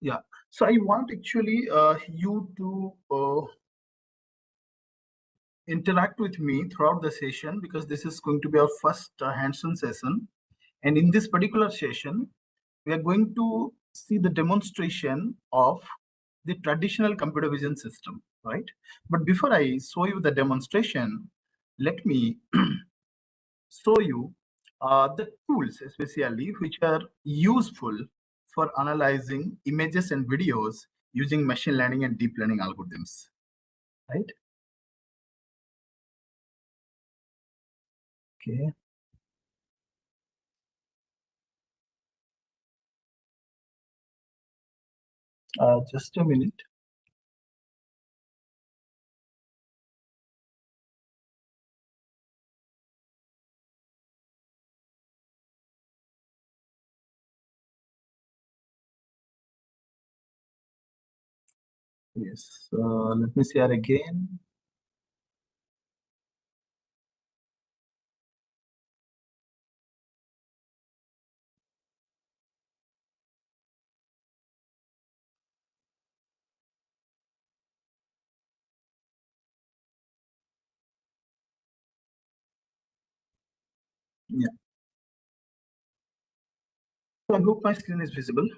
Yeah. So I want actually you to interact with me throughout the session, because this is going to be our first hands-on session. And in this particular session, we are going to see the demonstration of the traditional computer vision system, right? But before I show you the demonstration, let me show you the tools, especially which are useful for analyzing images and videos using machine learning and deep learning algorithms, right? Okay. Just a minute. Yes. Let me share again. Yeah. So I hope my screen is visible.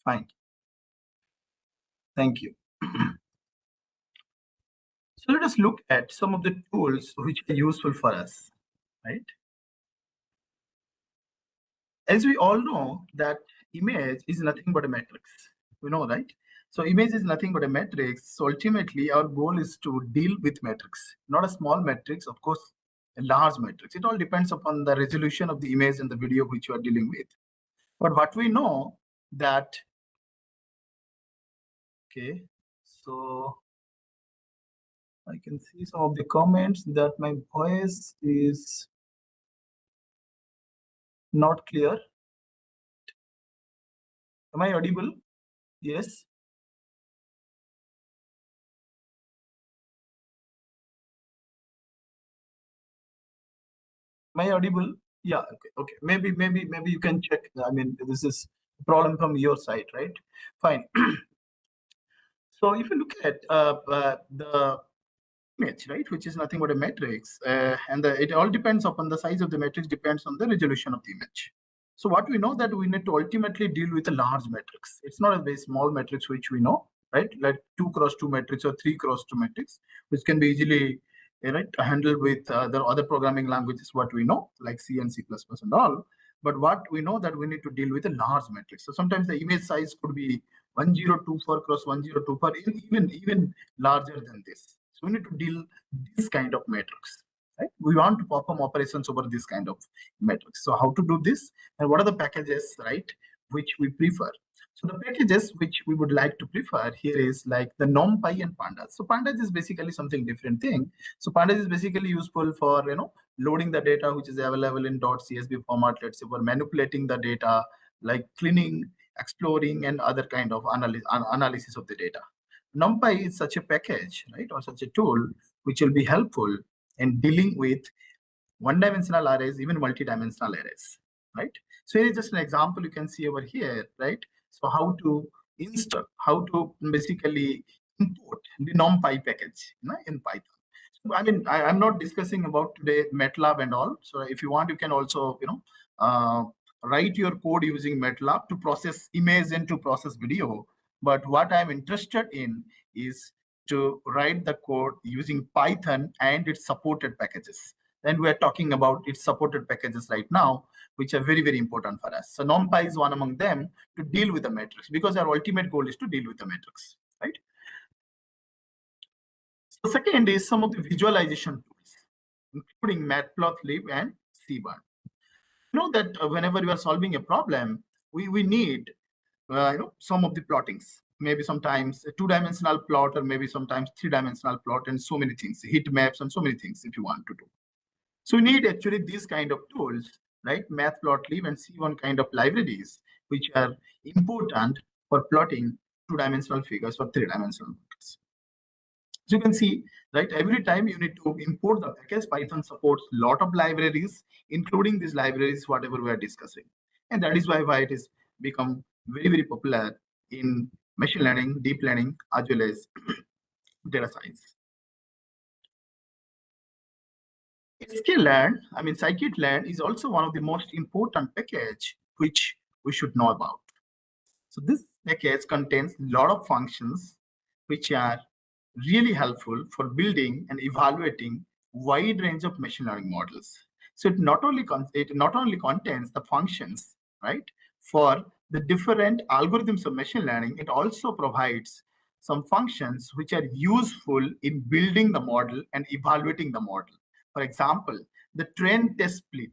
Fine. Thank you. So let us look at some of the tools which are useful for us, right? As we all know that image is nothing but a matrix. We know, right? So image is nothing but a matrix. So ultimately, our goal is to deal with matrix, not a small matrix, of course, a large matrix. It all depends upon the resolution of the image and the video which you are dealing with. But what we know that, okay, so I can see some of the comments that my voice is not clear. Am I audible? Yes. Am I audible? Yeah. Okay. Okay. Maybe you can check. I mean, this is a problem from your side, right? Fine. So if you look at the image, right, which is nothing but a matrix, and it all depends upon the size of the matrix, depends on the resolution of the image. So what we know that we need to ultimately deal with a large matrix. It's not a very small matrix, which we know, right? Like 2x2 matrix or 3x2 matrix, which can be easily right, handled with the other programming languages, what we know, like C and C++ and all. But what we know that we need to deal with a large matrix. So sometimes the image size could be 1024 cross 1024, even larger than this. So we need to deal this kind of matrix. Right? We want to perform operations over this kind of matrix. So how to do this, and what are the packages, right, which we prefer? So the packages which we would like to prefer here is like the NumPy and Pandas. So Pandas is basically something different thing. So Pandas is basically useful for loading the data which is available in .csv format. Let's say for manipulating the data, like cleaning, exploring, and other kind of analysis of the data. NumPy is such a package, right, or such a tool which will be helpful in dealing with one-dimensional arrays, even multi-dimensional arrays, right? So here is just an example you can see over here, right? So how to install, how to basically import the NumPy package in Python. So, I mean, I'm not discussing about today MATLAB and all. So if you want, you can also, write your code using MATLAB to process image and to process video. But what I'm interested in is to write the code using Python and its supported packages. And we are talking about its supported packages right now, which are very, very important for us. So NumPy is one among them to deal with the matrix, because our ultimate goal is to deal with the matrix, right? So second is some of the visualization tools, including Matplotlib and Seaborn. You know that whenever we are solving a problem, we need some of the plottings, maybe sometimes a two-dimensional plot, or maybe sometimes three-dimensional plot, and so many things, heat maps and so many things if you want to do. So we need actually these kind of tools, right? Matplotlib and C1 kind of libraries, which are important for plotting two-dimensional figures or three-dimensional figures. So you can see, right, every time you need to import the package, Python supports a lot of libraries, including these libraries, whatever we are discussing. And that is why it is become very, very popular in machine learning, deep learning, as well as data science. Sklearn, I mean, scikit-learn is also one of the most important package which we should know about. So this package contains a lot of functions which are really helpful for building and evaluating wide range of machine learning models. So it not only contains the functions, right, for the different algorithms of machine learning, it also provides some functions which are useful in building the model and evaluating the model. For example, the train test split,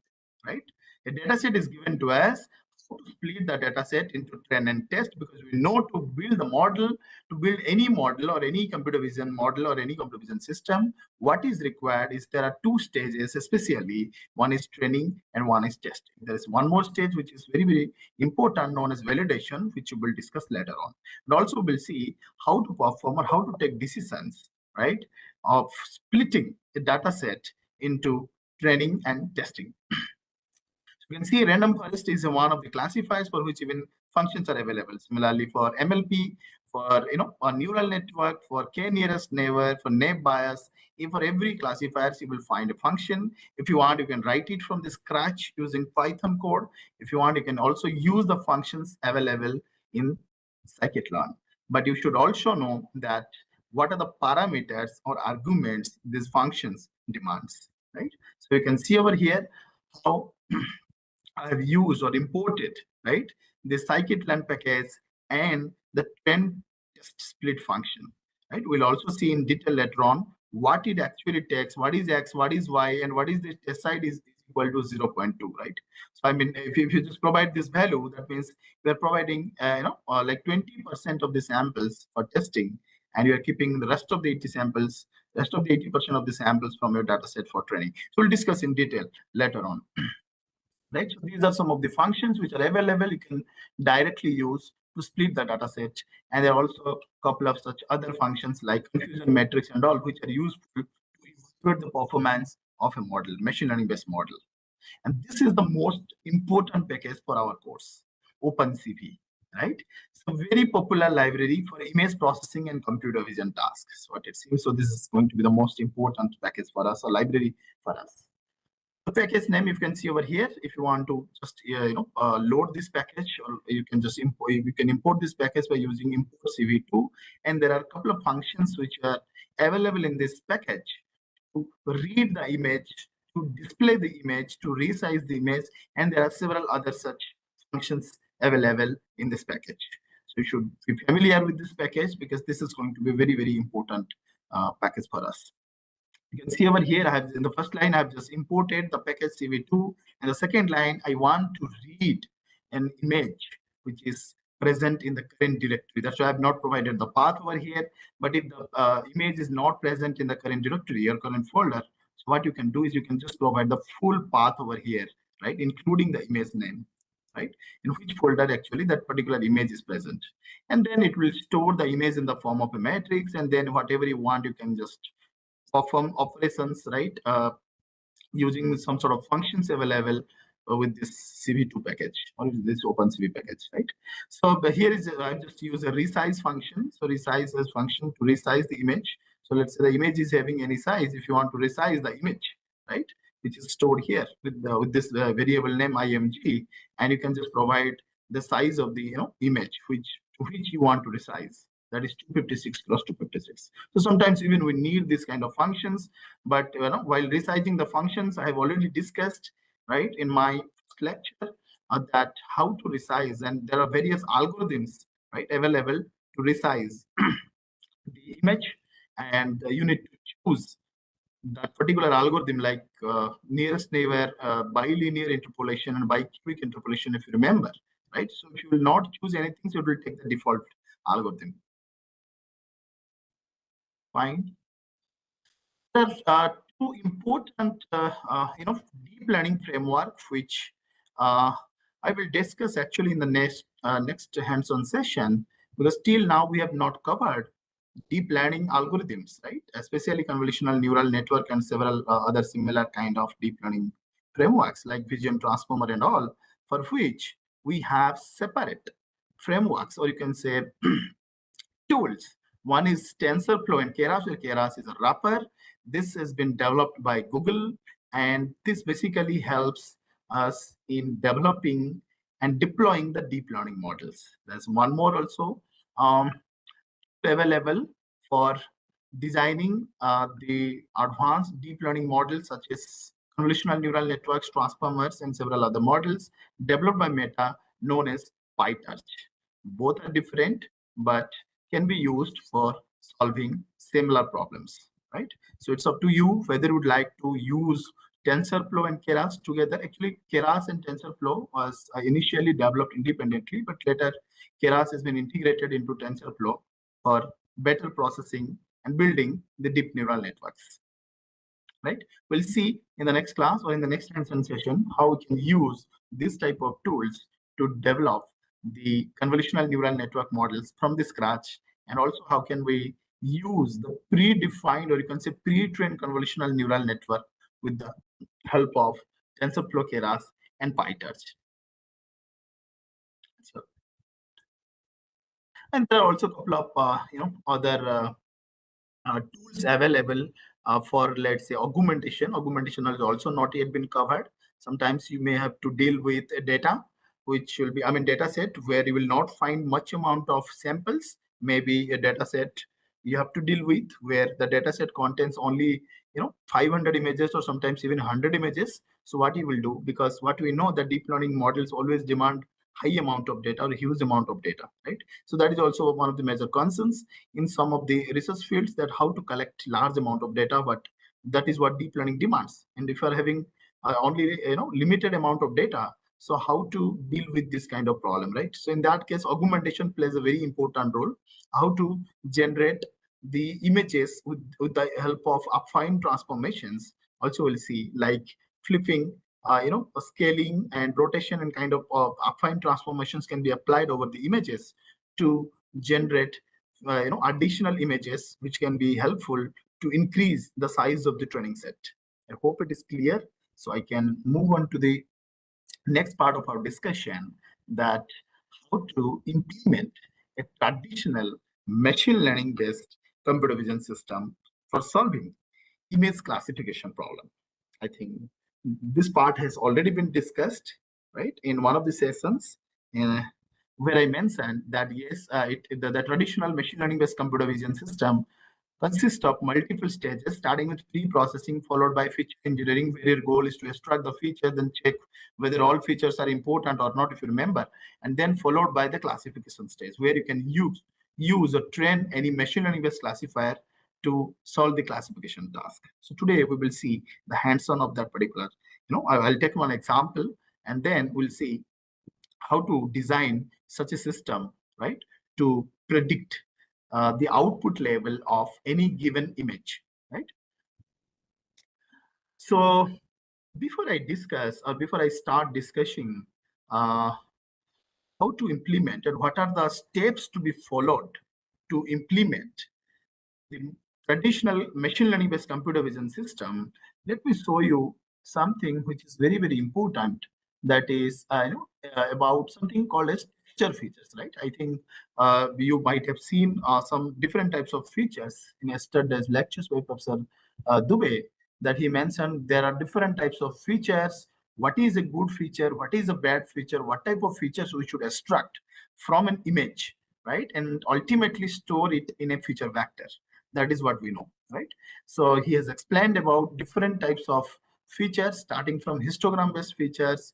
right? A data set is given to us to split the data set into train and test, because we know to build the model, to build any model or any computer vision model or any computer vision system, what is required is there are two stages, especially one is training and one is testing. There is one more stage which is very, very important, known as validation, which we will discuss later on. And also we'll see how to perform or how to take decisions, right, of splitting the data set into training and testing. You can see random forest is one of the classifiers for which even functions are available. Similarly, for MLP, for a neural network, for k-nearest neighbor, for naive bias, if for every classifier you will find a function. If you want, you can write it from the scratch using Python code. If you want, you can also use the functions available in scikit-learn. But you should also know that what are the parameters or arguments these functions demands, right? So you can see over here how I have used or imported, right, the scikit-learn package and the trend test split function, right? We'll also see in detail later on what it actually takes, what is x, what is y, and what is the test side is equal to 0.2, right? So I mean, if you just provide this value, that means we're providing like 20% of the samples for testing, and you are keeping the rest of the 80% of the samples from your data set for training. So we'll discuss in detail later on. Right? So these are some of the functions which are available. You can directly use to split the data set. And there are also a couple of such other functions like confusion matrix and all, which are useful to evaluate the performance of a model, machine learning based model. And this is the most important package for our course, OpenCV, right? So very popular library for image processing and computer vision tasks, what it seems. So this is going to be the most important package for us, a library for us. The package name you can see over here. If you want to just load this package, or you can just import this package by using import CV2. And there are a couple of functions which are available in this package to read the image, to display the image, to resize the image, and there are several other such functions available in this package. So you should be familiar with this package, because this is going to be a very, very important package for us. You can see over here, I have in the first line, I have just imported the package CV2. And the second line, I want to read an image which is present in the current directory. That's why I have not provided the path over here. But if the image is not present in the current directory or current folder, so what you can do is you can just provide the full path over here, right, including the image name, right, in which folder actually that particular image is present. And then it will store the image in the form of a matrix, and then whatever you want, you can just perform operations, right, using some sort of functions available with this CV2 package or this OpenCV package, right? So here is I just use a resize function. So resize as function to resize the image. So let's say the image is having any size. If you want to resize the image, right, which is stored here with this variable name img, and you can just provide the size of the image which you want to resize. That is 256 cross 256. So sometimes even we need this kind of functions, but while resizing the functions, I have already discussed, right, in my lecture that how to resize, and there are various algorithms, right, available to resize the image, and you need to choose that particular algorithm, like nearest neighbor, bilinear interpolation, and bicubic interpolation, if you remember, right? So if you will not choose anything, so it will take the default algorithm. Fine. There are two important, deep learning framework which I will discuss actually in the next hands-on session, because till now we have not covered deep learning algorithms, right? Especially convolutional neural network and several other similar kind of deep learning frameworks like Vision Transformer and all, for which we have separate frameworks, or you can say tools. One is TensorFlow and Keras, where Keras is a wrapper. This has been developed by Google, and this basically helps us in developing and deploying the deep learning models. There's one more also available for designing the advanced deep learning models such as convolutional neural networks, transformers, and several other models developed by Meta known as PyTorch. Both are different, but can be used for solving similar problems, right? So it's up to you whether you would like to use TensorFlow and Keras together. Actually, Keras and TensorFlow was initially developed independently, but later Keras has been integrated into TensorFlow for better processing and building the deep neural networks, right? We'll see in the next class or in the next hands-on session how we can use this type of tools to develop the convolutional neural network models from the scratch, and also how can we use the predefined, or you can say pre-trained convolutional neural network with the help of TensorFlow, Keras, and PyTorch. So, and there are also a couple of other tools available for, let's say, augmentation. Augmentation has also not yet been covered. Sometimes you may have to deal with a data, which will be, data set where you will not find much amount of samples. Maybe a data set you have to deal with where the data set contains only 500 images or sometimes even 100 images. So what you will do, because what we know that deep learning models always demand high amount of data or a huge amount of data, right? So that is also one of the major concerns in some of the research fields, that how to collect large amount of data, but that is what deep learning demands. And if you are having only limited amount of data, so how to deal with this kind of problem, right? So in that case, augmentation plays a very important role. How to generate the images with the help of affine transformations. Also, we'll see like flipping, scaling and rotation and kind of affine transformations can be applied over the images to generate additional images, which can be helpful to increase the size of the training set. I hope it is clear. So I can move on to the next part of our discussion, that how to implement a traditional machine learning based computer vision system for solving image classification problem. I think this part has already been discussed, right, in one of the sessions, where I mentioned that yes, the traditional machine learning based computer vision system consists of multiple stages, starting with pre-processing, followed by feature engineering, where your goal is to extract the feature, then check whether all features are important or not, if you remember, and then followed by the classification stage, where you can use or train any machine learning-based classifier to solve the classification task. So today we will see the hands-on of that particular. I'll take one example, and then we'll see how to design such a system, right, to predict the output level of any given image, right? So before I start discussing how to implement and what are the steps to be followed to implement the traditional machine learning based computer vision system, let me show you something which is very, very important. That is, about something called as features, right? I think you might have seen some different types of features in yesterday's lectures by Professor Dubey, that he mentioned there are different types of features. What is a good feature? What is a bad feature? What type of features we should extract from an image, right? And ultimately store it in a feature vector. That is what we know, right? So he has explained about different types of features, starting from histogram-based features,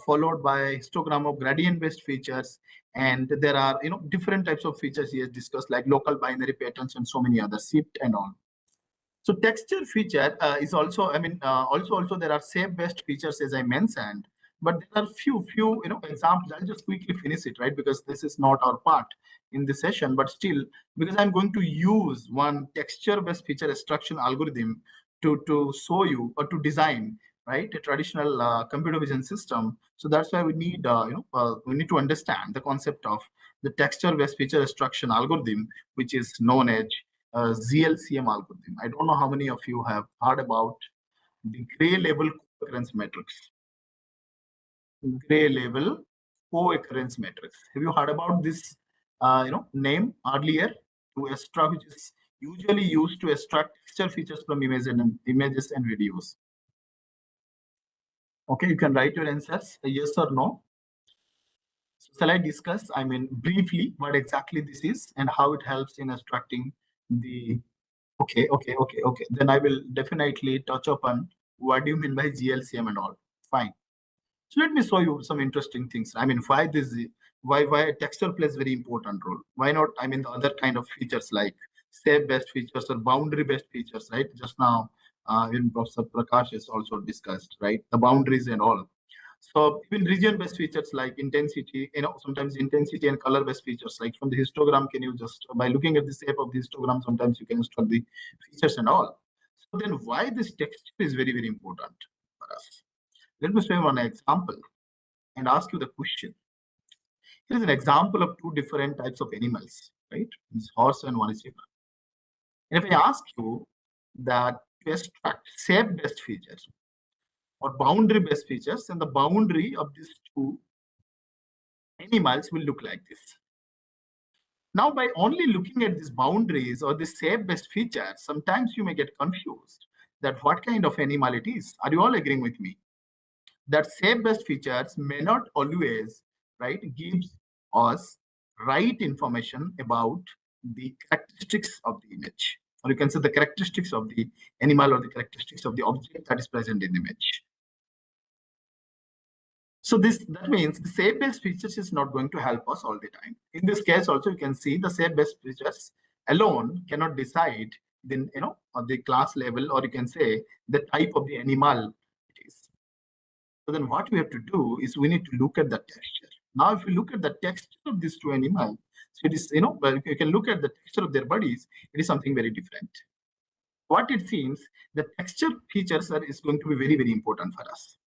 followed by histogram of gradient-based features, and there are different types of features he has discussed, like local binary patterns and so many others, shift and all. So texture feature is also, also there are shape-based features, as I mentioned, but there are few examples. I'll just quickly finish it, right? Because this is not our part in this session, but still, because I'm going to use one texture-based feature extraction algorithm to show you or to design, right, a traditional computer vision system. So that's why we need we need to understand the concept of the texture-based feature extraction algorithm, which is known as ZLCM algorithm. I don't know how many of you have heard about the gray level co-occurrence matrix. Gray level co-occurrence matrix. Have you heard about this name earlier? To extract, which is usually used to extract texture features from images and videos. Okay, you can write your answers, yes or no. So shall I discuss, briefly what exactly this is and how it helps in extracting the, okay. Then I will definitely touch upon what do you mean by GLCM and all. Fine. So let me show you some interesting things. Why texture plays very important role. Why not, the other kind of features like shape-based features or boundary-based features, right? Just now, in Professor Prakash has also discussed, right? The boundaries and all. So even region-based features like intensity, sometimes intensity and color-based features, like from the histogram, can you just, by looking at the shape of the histogram, sometimes you can extract the features and all. So then why this texture is very, very important for us? Let me show you one example and ask you the question. Here is an example of two different types of animals, right? It's horse and one is zebra. And if I ask you that to extract shape-based features or boundary-based features, and the boundary of these two animals will look like this. Now, by only looking at these boundaries or the shape-based features, sometimes you may get confused that what kind of animal it is. Are you all agreeing with me? That shape-based features may not always, right, gives us right information about the characteristics of the image, or you can say the characteristics of the animal or the characteristics of the object that is present in the image. So that means the shape-based features is not going to help us all the time. In this case, also you can see the shape-based features alone cannot decide the on the class level, or you can say the type of the animal it is. So then what we have to do is we need to look at the texture. Now, if you look at the texture of these two animals, so it is, well, you can look at the texture of their bodies, it is something very different. What it seems, the texture features is going to be very, very important for us.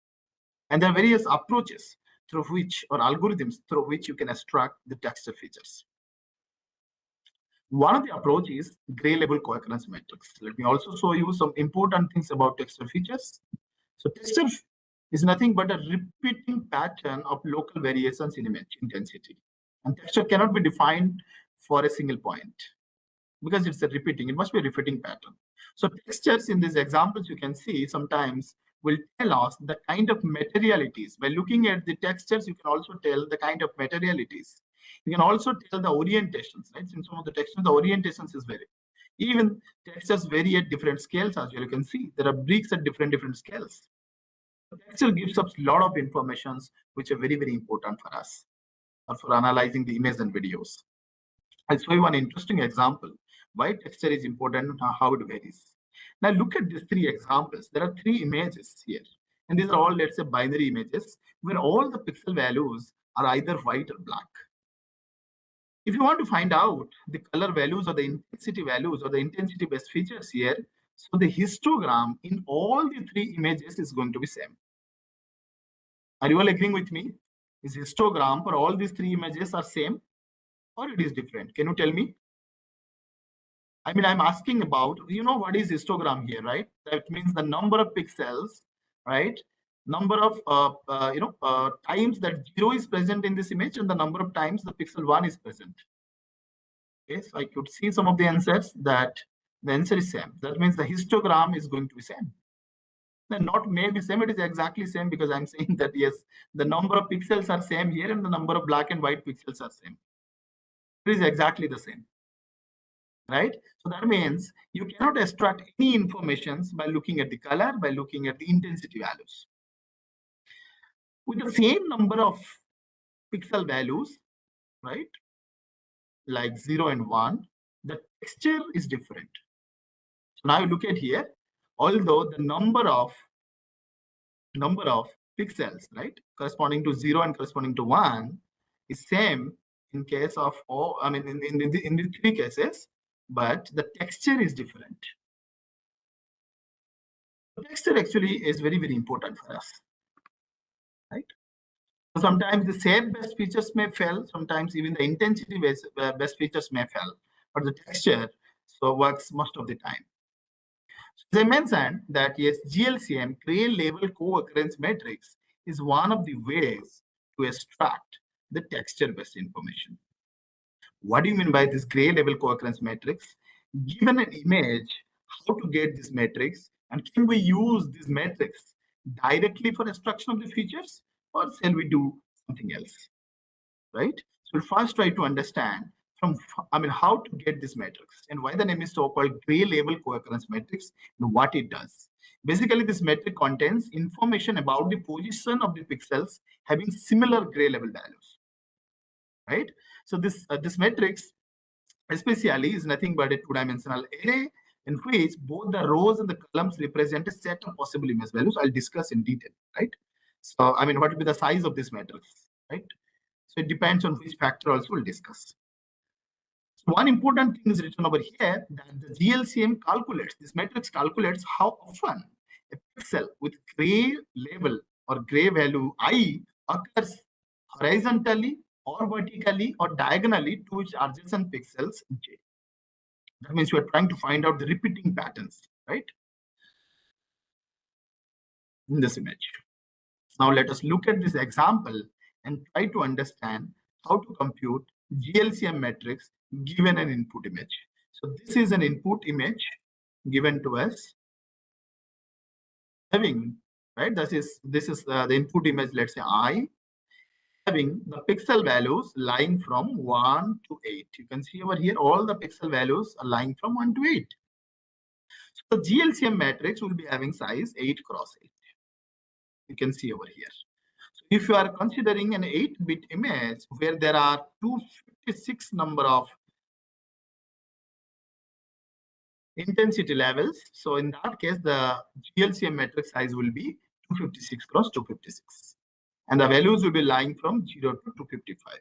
And there are various approaches through which, or algorithms through which you can extract the texture features. One of the approaches is gray level co-occurrence matrix. Let me also show you some important things about texture features. So texture is nothing but a repeating pattern of local variations in image intensity. And texture cannot be defined for a single point because it's a repeating, it must be a repeating pattern. So textures in these examples you can see sometimes will tell us the kind of materialities. By looking at the textures, you can also tell the kind of materialities. You can also tell the orientations, right? In some of the textures, the orientations is very. Even textures vary at different scales as well. You can see there are bricks at different scales. Texture gives us a lot of informations which are very, very important for us for analyzing the image and videos. I'll show you one interesting example why texture is important and how it varies. Now look at these three examples. There are three images here. And these are all, let's say, binary images where all the pixel values are either white or black. If you want to find out the color values or the intensity values or the intensity-based features here, so the histogram in all the three images is going to be same. Are you all agreeing with me? Is histogram for all these three images are same or it is different? Can you tell me? I'm asking about, what is histogram here, right? That means the number of pixels, right? Number of, times that 0 is present in this image and the number of times the pixel 1 is present. Okay, so I could see some of the answers that the answer is same. That means the histogram is going to be same. Then not maybe same, it is exactly same because I'm saying that yes, the number of pixels are same here and the number of black and white pixels are same. It is exactly the same. Right? So that means you cannot extract any information by looking at the color, by looking at the intensity values. With the same number of pixel values, right? Like 0 and 1, the texture is different. So now you look at here, although the number of pixels, right, corresponding to 0 and corresponding to 1 is same in case of all, in the three cases, but the texture is different. The texture actually is very, very important for us, right? So sometimes the same best features may fail. Sometimes even the intensity best features may fail, but the texture so works most of the time. As I mentioned that yes, GLCM, gray level co-occurrence matrix, is one of the ways to extract the texture-based information. What do you mean by this gray level co-occurrence matrix? Given an image, how to get this matrix, and can we use this matrix directly for extraction of the features, or shall we do something else, right? So we'll first try to understand how to get this matrix and why the name is so-called gray level co-occurrence matrix and what it does. Basically, this matrix contains information about the position of the pixels having similar gray level values, right? So this matrix especially is nothing but a two-dimensional array in which both the rows and the columns represent a set of possible image values. I'll discuss in detail, right? So, what will be the size of this matrix, right? So it depends on which factor also we'll discuss. So one important thing is written over here that the GLCM calculates, this matrix calculates how often a pixel with gray label or gray value I occurs horizontally or vertically or diagonally to its adjacent pixels j. That means we are trying to find out the repeating patterns, right? In this image. Now let us look at this example and try to understand how to compute GLCM matrix given an input image. So this is an input image given to us having, right? This is the input image, let's say I, having the pixel values lying from 1 to 8. You can see over here all the pixel values are lying from 1 to 8. So the GLCM matrix will be having size 8 cross 8. You can see over here. So if you are considering an 8-bit image where there are 256 number of intensity levels, so in that case, the GLCM matrix size will be 256 cross 256. And the values will be lying from 0 to 255.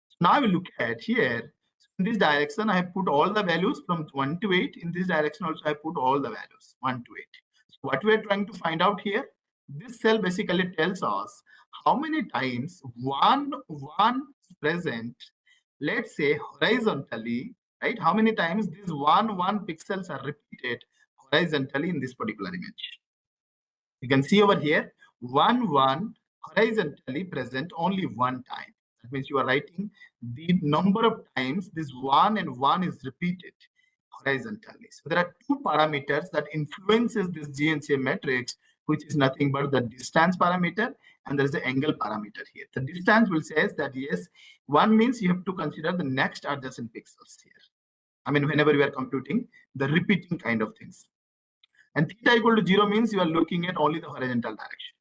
So now we look at here. In this direction, I have put all the values from 1 to 8. In this direction also, I put all the values 1 to 8. So what we are trying to find out here, this cell basically tells us how many times one is present, let's say horizontally, right? How many times these one pixels are repeated horizontally in this particular image. You can see over here, 1 horizontally present only one time. That means you are writing the number of times this 1 and 1 is repeated horizontally. So there are two parameters that influences this GLCM matrix, which is nothing but the distance parameter and there is the angle parameter here. The distance will say that yes, 1 means you have to consider the next adjacent pixels here. Whenever we are computing the repeating kind of things. And theta equal to 0 means you are looking at only the horizontal direction.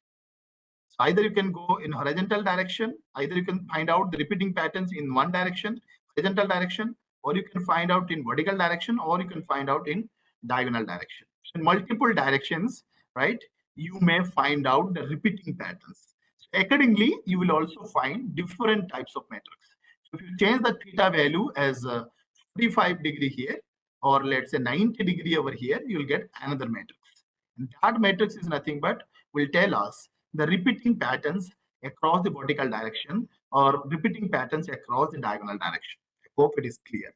So either you can go in horizontal direction, either you can find out the repeating patterns in one direction, horizontal direction, or you can find out in vertical direction, or you can find out in diagonal direction. So in multiple directions, right, you may find out the repeating patterns. So accordingly, you will also find different types of matrix. So if you change the theta value as 45 degree here, or let's say 90 degree over here, you'll get another matrix. And that matrix is nothing but will tell us the repeating patterns across the vertical direction or repeating patterns across the diagonal direction. I hope it is clear.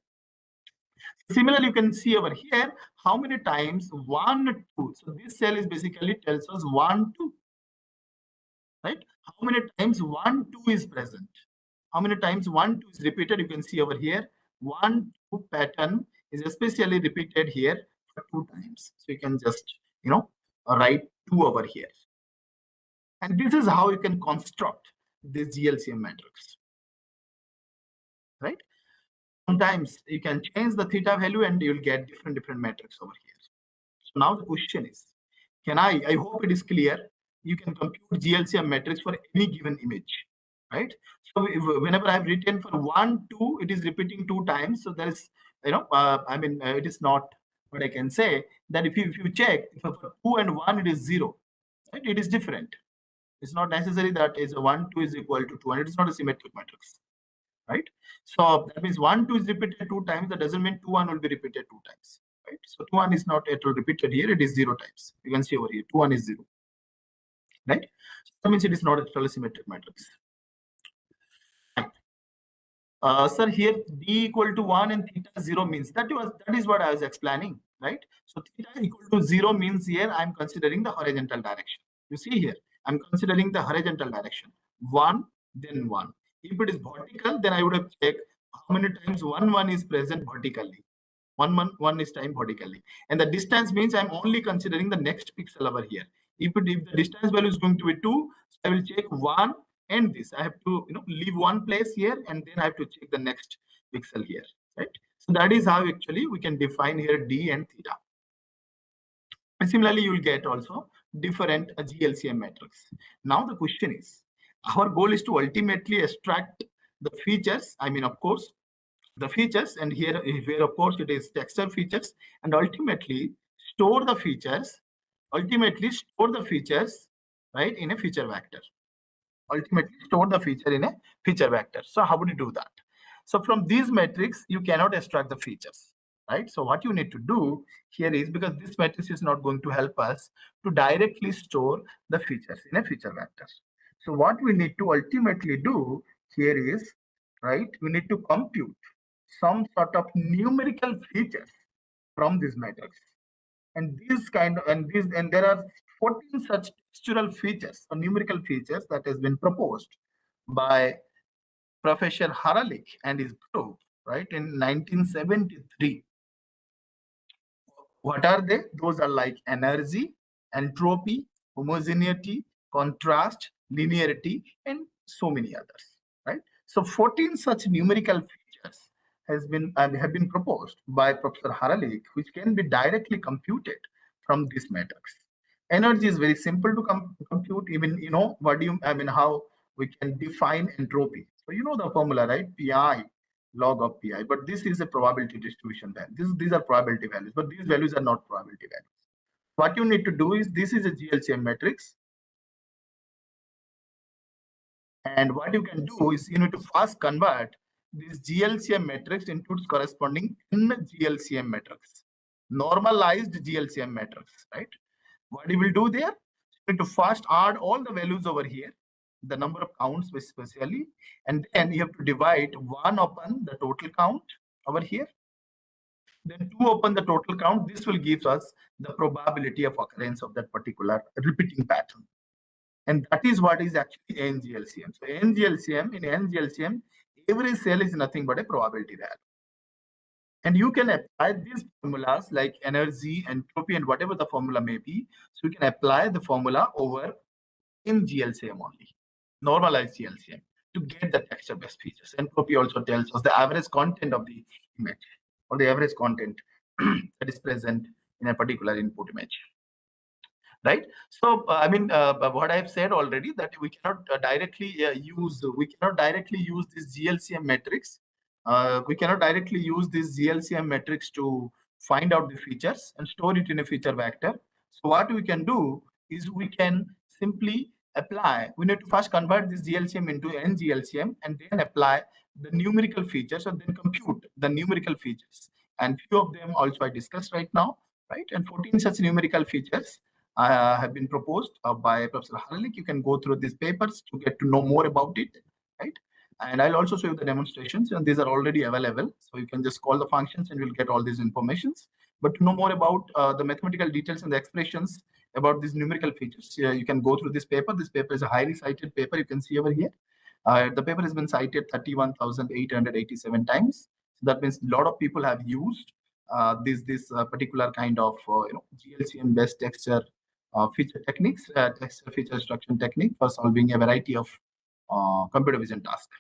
Similarly, you can see over here how many times 1, 2. So this cell is basically tells us 1, 2. Right? How many times 1, 2 is present? How many times 1, 2 is repeated? You can see over here 1, 2 pattern is especially repeated here for 2 times. So you can just write 2 over here. And this is how you can construct this GLCM matrix. Right? Sometimes you can change the theta value and you'll get different matrix over here. So now the question is, I hope it is clear, you can compute GLCM matrix for any given image, right? So whenever I've written for 1, 2, it is repeating 2 times. So there is, it is not what I can say that if you check for 2 and 1, it is 0, right? It is different. It's not necessary that is 1, 2 is equal to 2, and it is not a symmetric matrix, right? So that means 1, 2 is repeated 2 times. That doesn't mean 2, 1 will be repeated 2 times, right? So 2, 1 is not at all repeated here. It is 0 times. You can see over here, 2, 1 is 0. right? So that means it is not a totally symmetric matrix. Sir, here d equal to 1 and theta 0 means that is what I was explaining, right? So theta equal to 0 means here I'm considering the horizontal direction. You see here, I'm considering the horizontal direction. 1, then 1. If it is vertical, then I would have checked how many times 1 is present vertically. 1 is time vertically. And the distance means I'm only considering the next pixel over here. If the distance value is going to be 2, so I will check 1 and this. I have to leave one place here and then I have to check the next pixel here, right? So that is how actually we can define here d and theta. And similarly, you will get also different GLCM matrix. Now the question is, our goal is to ultimately extract the features. I mean, of course, the features, and here of course it is texture features, and ultimately store the features, right, in a feature vector. Ultimately store the feature in a feature vector. So how would you do that? So from these metrics, you cannot extract the features, right? So what you need to do here is, because this matrix is not going to help us to directly store the features in a feature vector. So what we need to ultimately do here is, right, we need to compute some sort of numerical features from this matrix. And there are 14 such textural features or numerical features that has been proposed by Professor Haralik and his group, right, in 1973. What are they? Those are like energy, entropy, homogeneity, contrast, linearity, and so many others, right? So 14 such numerical features have been proposed by Professor Haralik, which can be directly computed from this matrix. Energy is very simple to compute. Even how we can define entropy. So you know the formula, right? Pi log of pi, but this is a probability distribution value. These are probability values, but these values are not probability values. What you need to do is, this is a GLCM matrix, and what you can do is you need to first convert this GLCM matrix into its corresponding GLCM matrix, normalized GLCM matrix, right? What you will do there, you need to first add all the values over here, the number of counts especially, and then you have to divide 1 upon the total count over here, then 2 upon the total count. This will give us the probability of occurrence of that particular repeating pattern. And that is what is actually NGLCM. So in NGLCM, every cell is nothing but a probability value. And you can apply these formulas like energy, entropy, and whatever the formula may be. So you can apply the formula over in GLCM only, normalized GLCM, to get the texture-based features. Entropy also tells us the average content of the image, or the average content that is present in a particular input image, right? So what I've said already, that we cannot directly use this GLCM matrix. We cannot directly use this GLCM matrix to find out the features and store it in a feature vector. So what we can do is we can simply apply. We need to first convert this GLCM into NGLCM and then apply the numerical features and then compute the numerical features. And few of them also I discussed right now, right? And 14 such numerical features have been proposed by Professor Haralik. You can go through these papers to get to know more about it, right? And I'll also show you the demonstrations, and these are already available. So you can just call the functions and you'll get all these informations. But to know more about the mathematical details and the expressions about these numerical features, you can go through this paper. This paper is a highly cited paper. You can see over here. The paper has been cited 31,887 times. So that means a lot of people have used this particular kind of GLCM based texture feature techniques, texture feature extraction technique for solving a variety of computer vision tasks.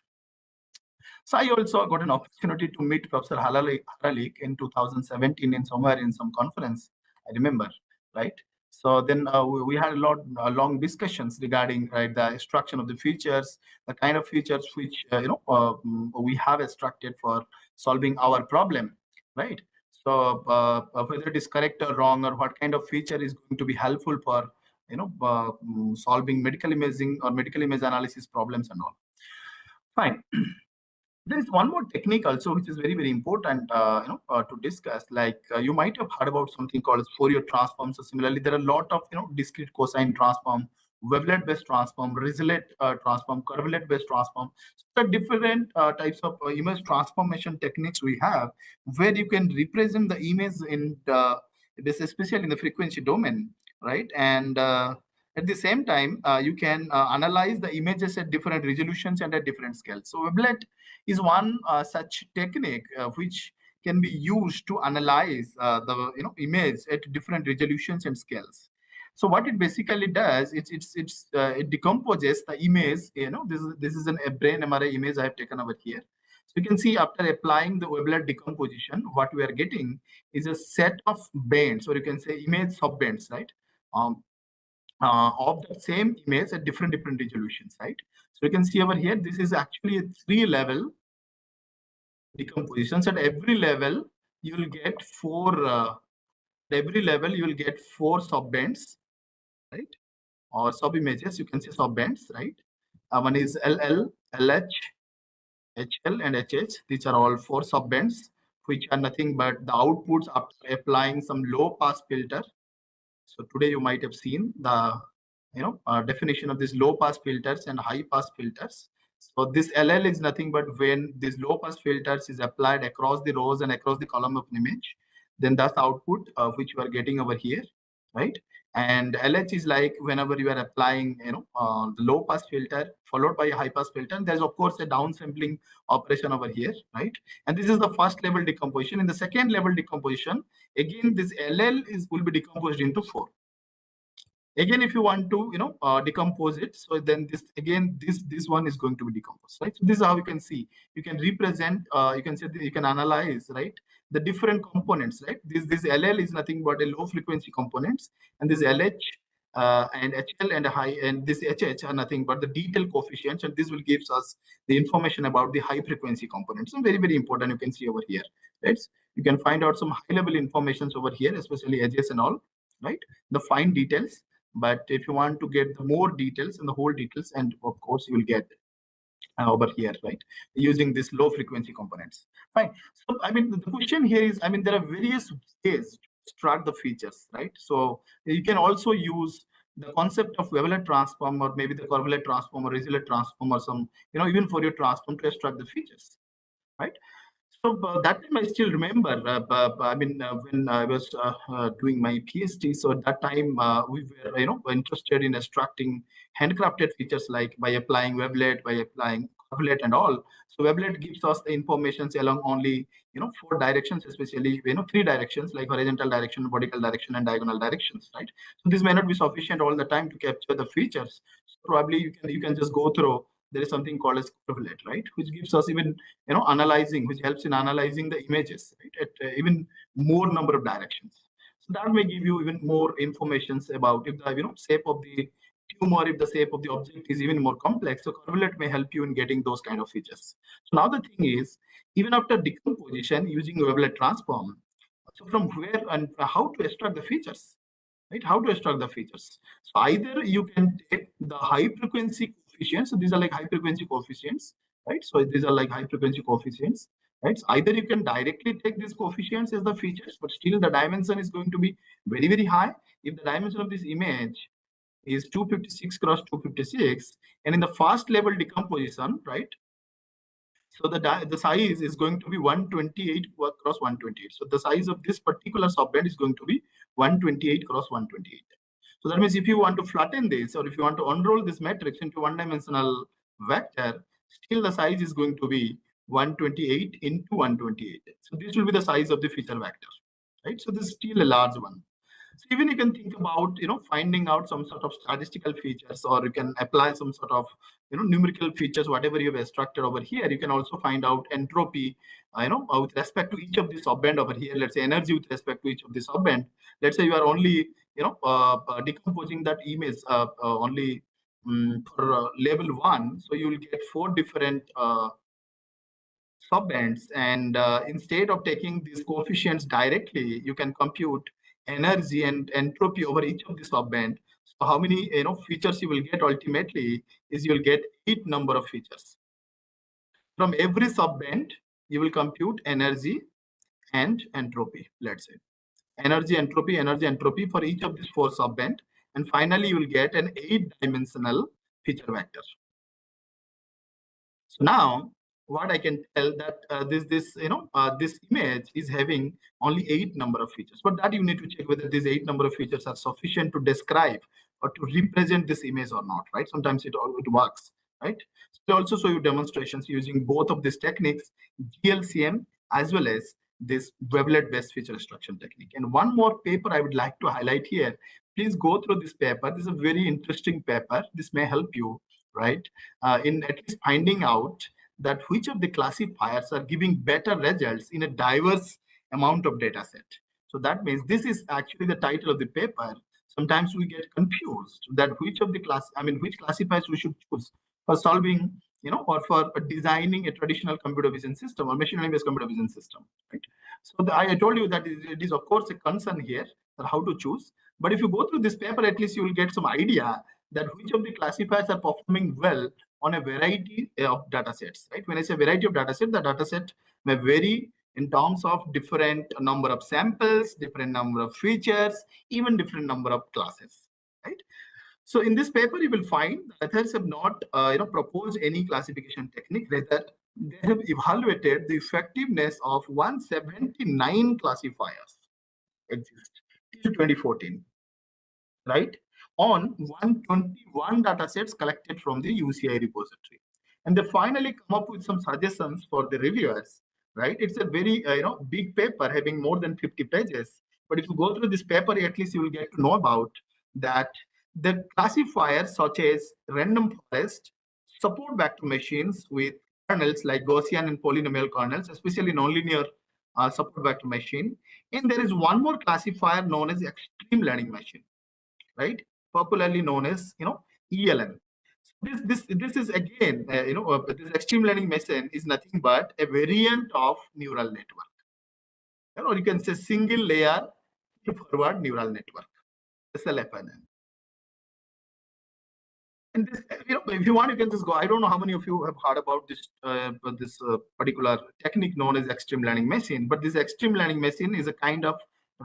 So I also got an opportunity to meet Professor Haralik in 2017 in some conference, I remember, right? So then we had long discussions regarding, right, the extraction of the features, the kind of features which we have extracted for solving our problem, right? So whether it is correct or wrong, or what kind of feature is going to be helpful for solving medical imaging or medical image analysis problems and all. Fine. There is one more technique also which is very, very important to discuss. Like you might have heard about something called Fourier transform. So similarly, there are a lot of discrete cosine transform, wavelet-based transform, rivulet transform, curvelet-based transform. So the different types of image transformation techniques we have, where you can represent the image in this, especially in the frequency domain, right? And at the same time, you can analyze the images at different resolutions and at different scales. So wavelet is one such technique which can be used to analyze the image at different resolutions and scales. So what it basically does, it decomposes the image. This is a brain MRI image I have taken over here. So you can see after applying the wavelet decomposition, what we are getting is a set of bands, or you can say image sub bands, right? Of the same image at different resolutions, right? So you can see over here, this is actually a 3-level decompositions. At every level, you will get four sub bands, right? Or sub images, you can say sub bands, right? One is LL, LH, HL, and HH. These are all 4 sub bands, which are nothing but the outputs after applying some low pass filter. So today you might have seen the definition of these low pass filters and high pass filters. So this LL is nothing but when this low pass filters is applied across the rows and across the column of an image, then that's the output which you are getting over here, right? And LH is like whenever you are applying the low pass filter followed by a high pass filter, there's of course a downsampling operation over here, right? And this is the first level decomposition. In the second level decomposition, again this LL will be decomposed into 4. Again, if you want to decompose it, so then this one is going to be decomposed, right? So this is how you can see, you can represent, you can say, you can analyze, right, the different components, right? This LL is nothing but a low frequency components, and this LH and HL and high and this HH are nothing but the detail coefficients, and this will gives us the information about the high frequency components. So very important, you can see over here, right? You can find out some high level informations over here, especially edges and all, right? The fine details. But if you want to get the more details and the whole details, and of course you will get over here, right, using this low frequency components. Fine. So I mean, the question here is, I mean, there are various ways to extract the features, right? So you can also use the concept of wavelet transform, or maybe the curvelet transform, or rivulet transform, or some even Fourier transform to extract the features, right? So that time I still remember. I mean, when I was doing my PhD, so at that time we were, interested in extracting handcrafted features, like by applying wavelet, by applying curvelet, and all. So wavelet gives us the informations along only 4 directions, especially 3 directions, like horizontal direction, vertical direction, and diagonal directions, right? So this may not be sufficient all the time to capture the features. So probably you can just go through. There is something called as curvelet, right, which gives us even analyzing, which helps in analyzing the images, right, at even more number of directions. So that may give you even more informations about if the shape of the tumor, if the shape of the object is even more complex. So curvelet may help you in getting those kind of features. So now the thing is, even after decomposition using wavelet transform, so from where and how to extract the features, right? How to extract the features. So either you can take the high frequency coefficients. So these are like high frequency coefficients, right? So these are like high frequency coefficients, right? So either you can directly take these coefficients as the features, but still the dimension is going to be very high. If the dimension of this image is 256 cross 256, and in the first level decomposition, right? So the size is going to be 128 cross 128. So the size of this particular subband is going to be 128 cross 128. So that means if you want to flatten this, or if you want to unroll this matrix into one-dimensional vector, still the size is going to be 128 into 128. So this will be the size of the feature vector, right? So this is still a large one. So even you can think about finding out some sort of statistical features, or you can apply some sort of numerical features, whatever you have extracted over here. You can also find out entropy with respect to each of the subband over here. Let's say energy with respect to each of the subband. Let's say you are only decomposing that image only for level 1, so you will get 4 different subbands, and instead of taking these coefficients directly, you can compute energy and entropy over each of the subband. So how many features you will get ultimately is you will get 8 number of features. From every subband, you will compute energy and entropy. Let's say energy, entropy for each of these 4 subband, and finally you will get an 8-dimensional feature vector. So now what I can tell that this image is having only 8 number of features, but that you need to check whether these 8 number of features are sufficient to describe or to represent this image or not, right? Sometimes it works, right? So also show you demonstrations using both of these techniques, GLCM as well as this wavelet based feature extraction technique. And one more paper I would like to highlight here. Please go through this paper. This is a very interesting paper. This may help you, right, in at least finding out that which of the classifiers are giving better results in a diverse amount of data set. So that means this is actually the title of the paper. Sometimes we get confused that which classifiers we should choose for solving, or for designing a traditional computer vision system or machine learning based computer vision system, right? So I told you that it is of course a concern here that how to choose. But if you go through this paper, at least you will get some idea that which of the classifiers are performing well on a variety of data sets, right? When I say variety of data set, the data set may vary in terms of different number of samples, different number of features, even different number of classes, right? So in this paper, you will find the authors have not proposed any classification technique. Rather, they have evaluated the effectiveness of 179 classifiers exist till 2014, right, on 121 data sets collected from the UCI repository. And they finally come up with some suggestions for the reviewers, right? It's a very big paper having more than 50 pages. But if you go through this paper, at least you will get to know about that the classifiers such as random forest support vector machines with kernels like Gaussian and polynomial kernels, especially nonlinear support vector machine. And there is one more classifier known as extreme learning machine, right? Popularly known as ELM. This is again this extreme learning machine is nothing but a variant of neural network, or you can say single layer forward neural network, SLFNN. And this, if you want, you can just go. I don't know how many of you have heard about this particular technique known as extreme learning machine, but this extreme learning machine is a kind of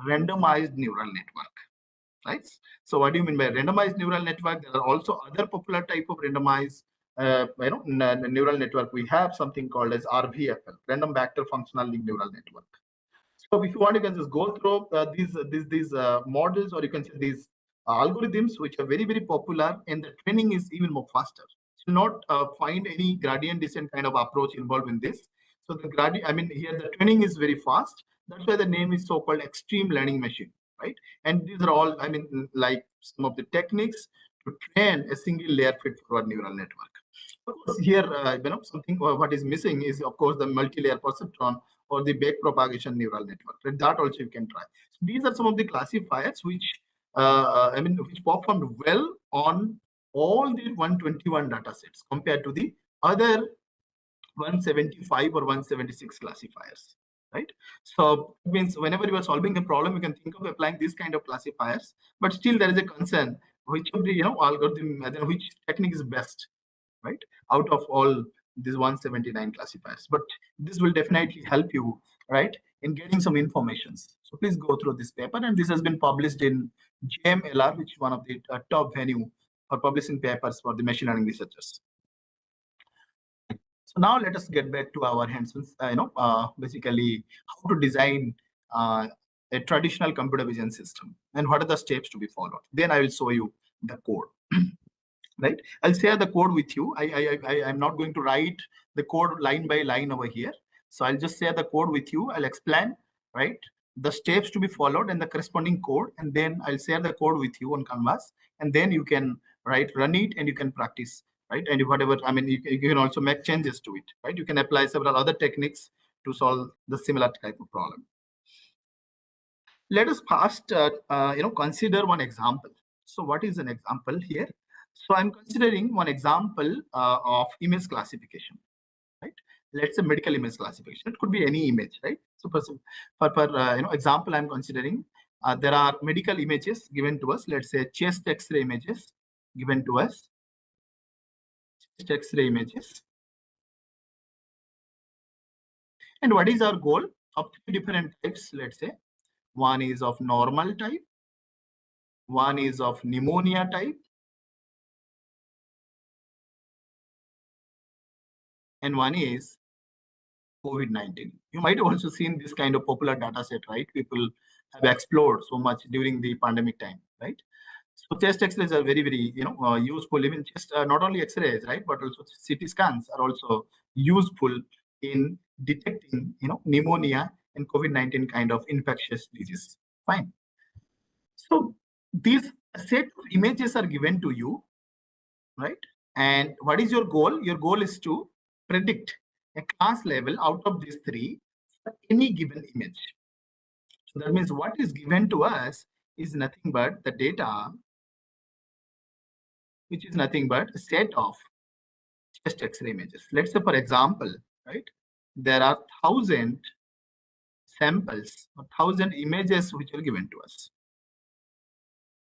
randomized neural network, right? So what do you mean by randomized neural network? There are also other popular type of randomized neural network. We have something called as RVFL, random vector functional link neural network. So if you want, you can just go through these models, or you can say these algorithms, which are very, very popular, and the training is even more faster. So not find any gradient descent kind of approach involved in this. So the gradient, here the training is very fast. That's why the name is so-called extreme learning machine, right? And these are all, like some of the techniques to train a single layer feed-forward neural network. Of course, here, something what is missing is, of course, the multi-layer perceptron or the backpropagation neural network. Right? That also you can try. So these are some of the classifiers which, which performed well on all the 121 data sets compared to the other 175 or 176 classifiers, right? So it means whenever you are solving a problem, you can think of applying these kind of classifiers, but still there is a concern which of the algorithm, which technique is best, right, out of all these 179 classifiers. But this will definitely help you, right, in getting some informations. So please go through this paper, and this has been published in JMLR, which is one of the top venue for publishing papers for the machine learning researchers. So now let us get back to our hands-on, basically how to design a traditional computer vision system and what are the steps to be followed. Then I will show you the code. Right, I'll share the code with you. I'm not going to write the code line by line over here. So I'll just share the code with you. I'll explain, right, the steps to be followed and the corresponding code, and then I'll share the code with you on Canvas, and then you can run it and you can practice, right? And whatever, you can also make changes to it, right? You can apply several other techniques to solve the similar type of problem. Let us first, consider one example. So what is an example here? So I'm considering one example of image classification, right? Let's say medical image classification. It could be any image, right? So per example, I'm considering there are medical images given to us. Let's say chest X-ray images given to us. Chest X-ray images. And what is our goal? Of 3 different types, let's say. One is of normal type. one is of pneumonia type, and one is COVID-19. You might have also seen this kind of popular data set, right? People have explored so much during the pandemic time, right? So chest X-rays are very, very, useful. Even chest, not only X-rays, right, but also CT scans are also useful in detecting, pneumonia and COVID-19 kind of infectious disease. Fine. So these set of images are given to you, right? And what is your goal? Your goal is to predict a class level out of these three for any given image. So that means what is given to us is nothing but the data, which is nothing but a set of chest X-ray images. Let's say, for example, right, there are 1,000 samples or 1,000 images which are given to us.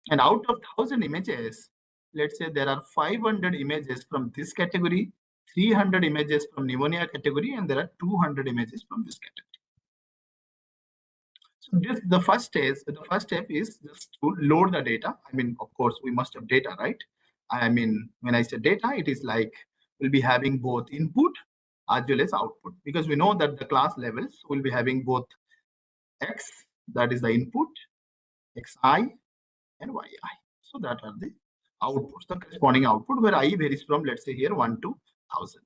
And out of 1,000 images, let's say there are 500 images from this category, 300 images from pneumonia category, and there are 200 images from this category. So this the first step is just to load the data. I mean, of course, we must have data, right? I mean, when I say data, it is like we'll be having both input as well as output, because we know that the class levels will be having both X, that is the input, Xi and Yi. So that are the outputs, the corresponding output, where I varies from, let's say here, 1 to 1,000,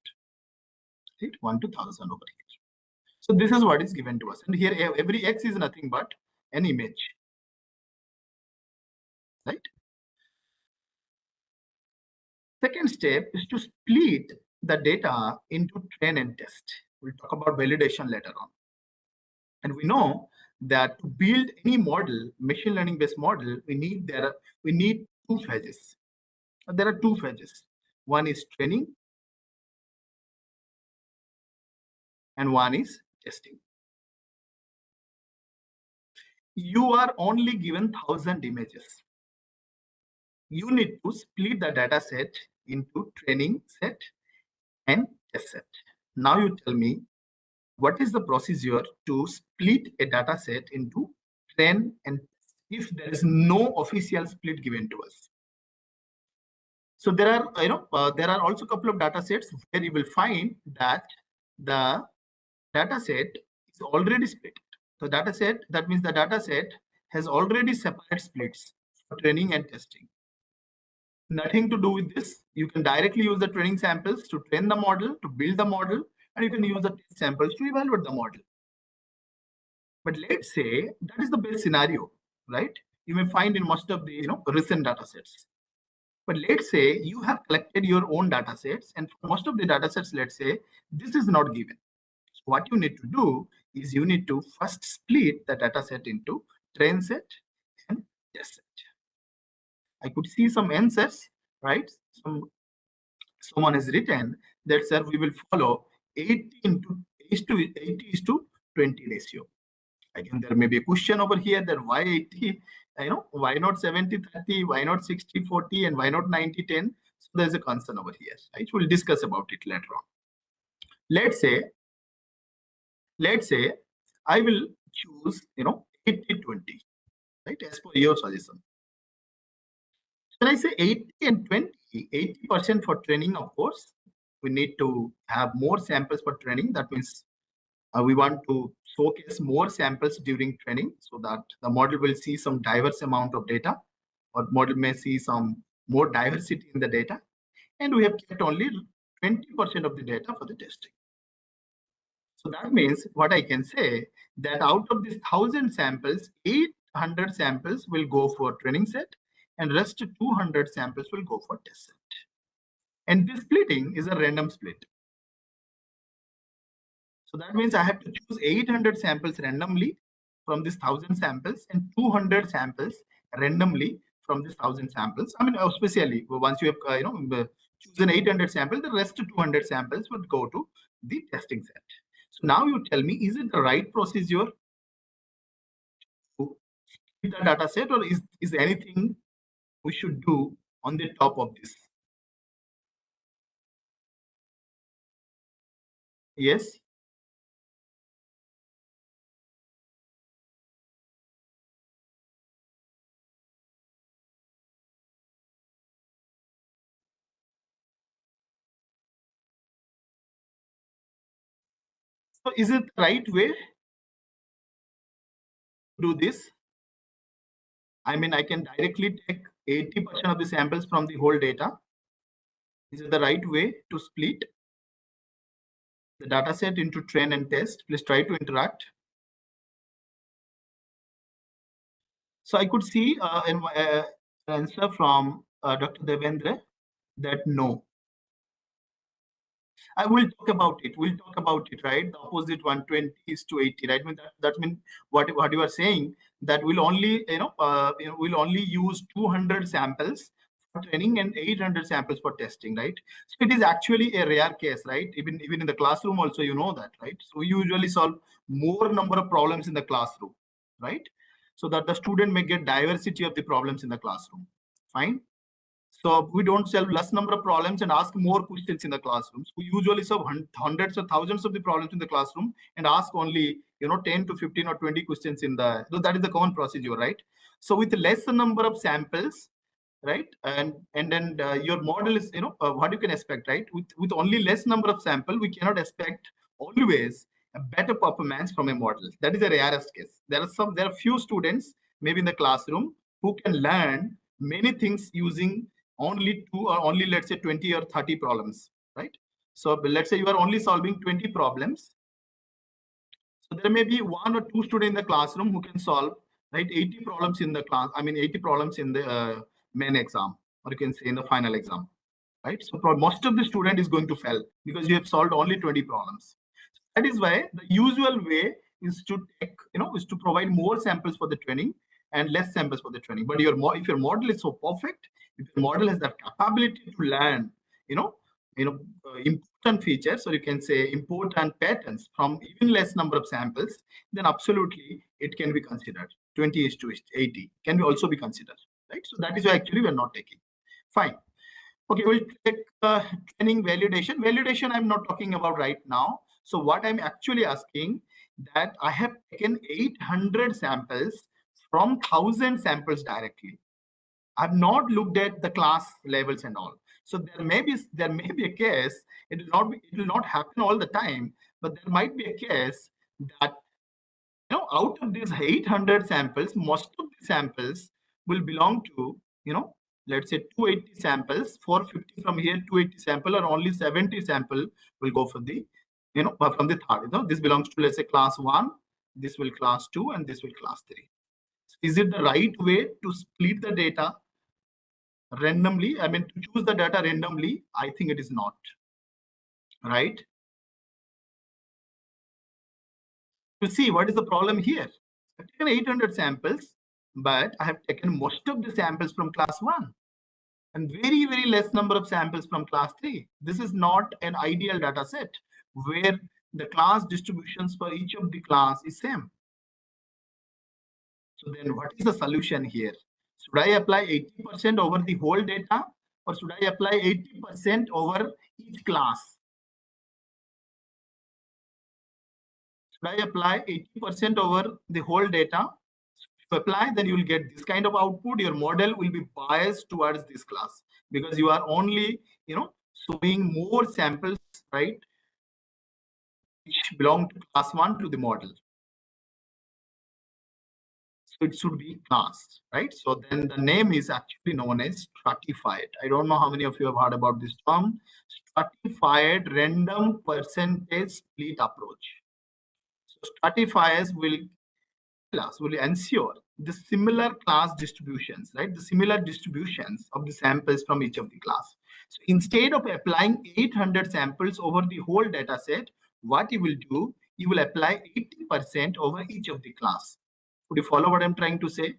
right? 1 to 1,000 over here. So this is what is given to us. And here every X is nothing but an image, right? Second step is to split the data into train and test. We'll talk about validation later on. And we know that to build any model, machine learning based model, we need two phases. There are two phases. One is training and one is testing. You are only given 1,000 images. You need to split the data set into training set and test set. Now you tell me, what is the procedure to split a data set into train and test if there is no official split given to us? So there are, there are also a couple of data sets where you will find that the data set is already split. The data set, that means the data set has already separate splits for training and testing. Nothing to do with this. You can directly use the training samples to train the model, to build the model, and you can use the test samples to evaluate the model. But let's say that is the best scenario, right? You may find in most of the recent data sets. But let's say you have collected your own data sets, and for most of the data sets, let's say this is not given. So what you need to do is you need to first split the data set into train set and test set. I could see some answers, right? Someone has written that, sir, we will follow 80 is to 20 ratio. Again, there may be a question over here that why 80, why not 70-30, why not 60-40, and why not 90-10? So there's a concern over here, right? We'll discuss about it later on. Let's say I will choose, 80-20, right? As per your suggestion. When I say 80 and 20, 80% for training, of course, we need to have more samples for training. That means we want to showcase more samples during training so that the model will see some diverse amount of data, or model may see some more diversity in the data. And we have kept only 20% of the data for the testing. So that means what I can say that out of these 1,000 samples, 800 samples will go for training set, and rest 200 samples will go for test set. And this splitting is a random split. So that means I have to choose 800 samples randomly from these 1,000 samples and 200 samples randomly from these 1,000 samples. I mean, especially once you have chosen 800 samples, the rest 200 samples would go to the testing set. So now you tell me, is it the right procedure to split the data set, or is anything we should do on the top of this? Yes. So is it the right way to do this? I mean, I can directly take 80% of the samples from the whole data. Is it the right way to split the data set into train and test? Please try to interact. So I could see an answer from Dr. Devendra that no. I will talk about it. We'll talk about it, right? The opposite 120 is to 80, right? I mean, that means what you are saying, that we'll only, we'll only use 200 samples for training and 800 samples for testing, right? So it is actually a rare case, right? Even in the classroom also, you know that, right? So we usually solve more number of problems in the classroom, right? So that the student may get diversity of the problems in the classroom. Fine. So we don't solve less number of problems and ask more questions in the classrooms. We usually solve hundreds or thousands of the problems in the classroom and ask only 10 to 15 or 20 questions in the. So that is the common procedure, right? So with less number of samples, right, and then your model is what you can expect, right? With only less number of sample, we cannot expect always a better performance from a model. That is the rarest case. There are few students maybe in the classroom who can learn many things using only two or only, let's say, 20 or 30 problems, right? So let's say you are only solving 20 problems. So there may be one or two students in the classroom who can solve, right, 80 problems in the class. I mean, 80 problems in the main exam, or you can say in the final exam, right? So most of the student is going to fail because you have solved only 20 problems. That is why the usual way is to take, is to provide more samples for the training and less samples for the training. But if your model is so perfect, if your model has the capability to learn, important features, or you can say important patterns from even less number of samples, then absolutely it can be considered. 20 is to 80 can be also be considered, right? So that is why actually we are not taking. Fine. Okay, we'll take training validation. Validation I'm not talking about right now. So what I'm actually asking, that I have taken 800 samples from 1,000 samples directly. I've not looked at the class levels and all. So there may be a case, it will not happen all the time, but there might be a case that out of these 800 samples, most of the samples will belong to, let's say 280 samples, 450 from here, 280 sample, or only 70 sample will go for the, from the third. This belongs to, let's say, class 1, this will class 2, and this will class 3. Is it the right way to split the data randomly? I mean, to choose the data randomly, I think it is not, right? To see what is the problem here. I've taken 800 samples, but I have taken most of the samples from class 1 and very, very less number of samples from class 3. This is not an ideal data set where the class distributions for each of the class is same. So then what is the solution here? Should I apply 80% over the whole data, or should I apply 80% over each class? Should I apply 80% over the whole data? If you apply, then you will get this kind of output. Your model will be biased towards this class because you are only, showing more samples, right, which belong to class 1 to the model. So it should be class, right? So then the name is actually known as stratified. I don't know how many of you have heard about this term. Stratified random percentage split approach. So stratifiers will ensure the similar class distributions, right? The similar distributions of the samples from each of the class. So instead of applying 800 samples over the whole data set, what you will do, you will apply 80% over each of the class. Could you follow what I'm trying to say?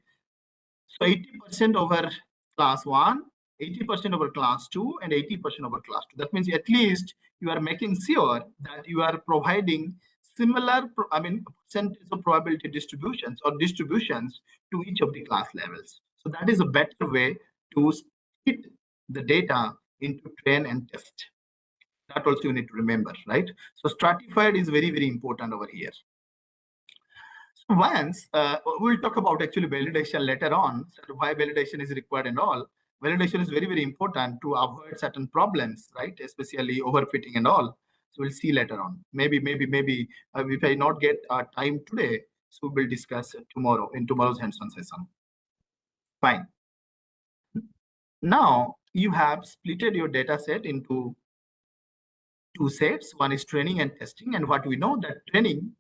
So 80% over class 1, 80% over class 2, and 80% over class 2. That means at least you are making sure that you are providing similar, percentage of probability distributions or distributions to each of the class levels. So that is a better way to split the data into train and test. That also you need to remember, right? So stratified is very, very important over here. So once we'll talk about actually validation later on, so why validation is required and all. Validation is very, very important to avoid certain problems, right? Especially overfitting and all. So we'll see later on. Maybe if I not get time today, so we'll discuss it tomorrow in tomorrow's hands-on session. Fine. Now you have splitted your data set into two sets. One is training and testing. And what we know that training,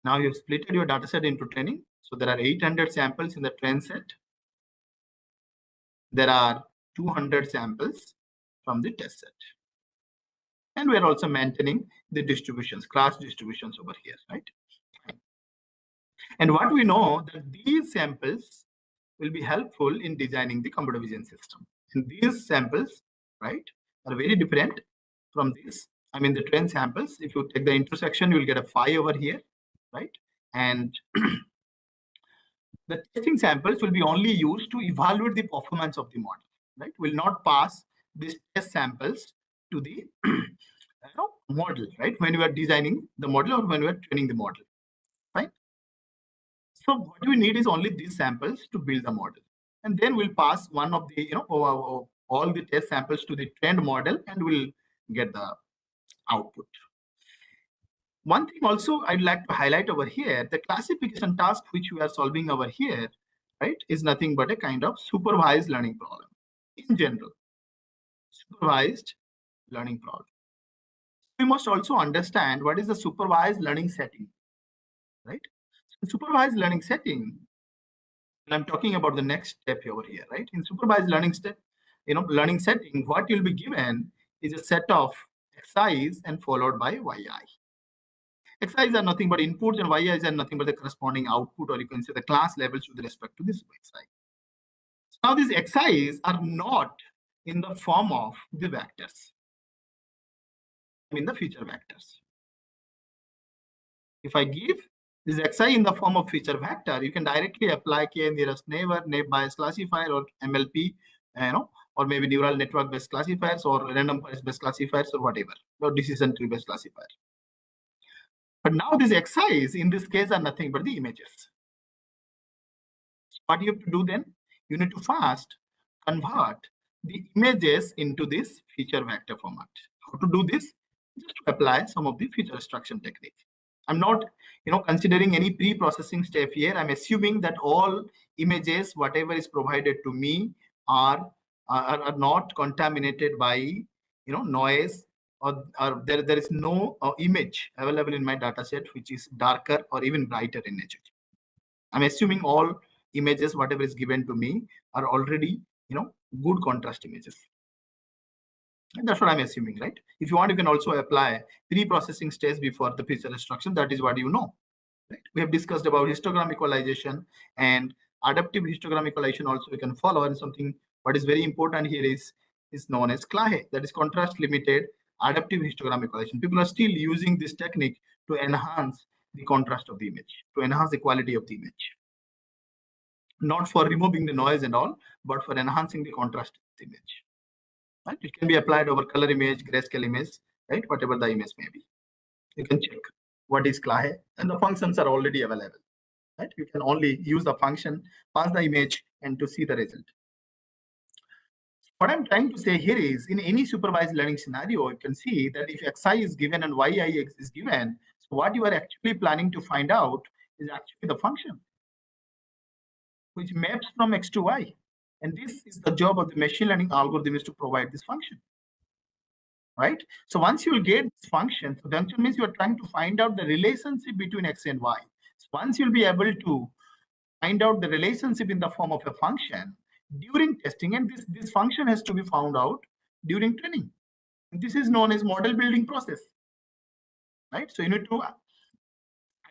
now you've splitted your data set into training. So there are 800 samples in the train set. There are 200 samples from the test set. And we're also maintaining the distributions, class distributions over here, right? And what we know that these samples will be helpful in designing the computer vision system. And these samples, right, are very different from this. I mean, the train samples, if you take the intersection, you'll get a phi over here, right? And the testing samples will be only used to evaluate the performance of the model, right? Will not pass these test samples to the model, right? When you are designing the model or when you are training the model, right? So what we need is only these samples to build the model. And then we'll pass one of the, all the test samples to the trained model and we'll get the output. One thing also I'd like to highlight over here, the classification task which we are solving over here, right, is nothing but a kind of supervised learning problem in general. Supervised learning problem. We must also understand what is the supervised learning setting, right? So supervised learning setting, and I'm talking about the next step over here, right? In supervised learning step, learning setting, what you'll be given is a set of xi's and followed by yi. Xi's are nothing but inputs and yi's are nothing but the corresponding output, or you can say the class levels with respect to this xi. So now these xi's are not in the form of the vectors, I mean the feature vectors. If I give this xi in the form of feature vector, you can directly apply k-nearest neighbor, naive Bayes classifier, or MLP, or maybe neural network based classifiers, or random forest based classifiers, or whatever, or decision tree based classifier. But now these xi's in this case are nothing but the images. So what you have to do then? You need to first convert the images into this feature vector format. How to do this? Just to apply some of the feature extraction technique. I'm not, considering any pre-processing step here. I'm assuming that all images, whatever is provided to me, are not contaminated by, noise, or there is no image available in my data set which is darker or even brighter in nature. I'm assuming all images, whatever is given to me, are already, good contrast images. And that's what I'm assuming, right? If you want, you can also apply pre-processing steps before the feature extraction. That is what you know. Right? We have discussed about histogram equalization and adaptive histogram equalization also we can follow. And something what is very important here is known as CLAHE, that is contrast limited adaptive histogram equalization. People are still using this technique to enhance the contrast of the image, to enhance the quality of the image. Not for removing the noise and all, but for enhancing the contrast of the image. Right? It can be applied over color image, grayscale image, right? Whatever the image may be. You can check what is CLAHE, and the functions are already available. Right? You can only use the function, pass the image, and to see the result. What I'm trying to say here is, in any supervised learning scenario, you can see that if xi is given and yi is given, so what you are actually planning to find out is actually the function, which maps from x to y. And this is the job of the machine learning algorithm, is to provide this function. Right? So once you will get this function, so that means you are trying to find out the relationship between x and y. So once you'll be able to find out the relationship in the form of a function during testing, and this function has to be found out during training. And this is known as model building process. Right? So you need to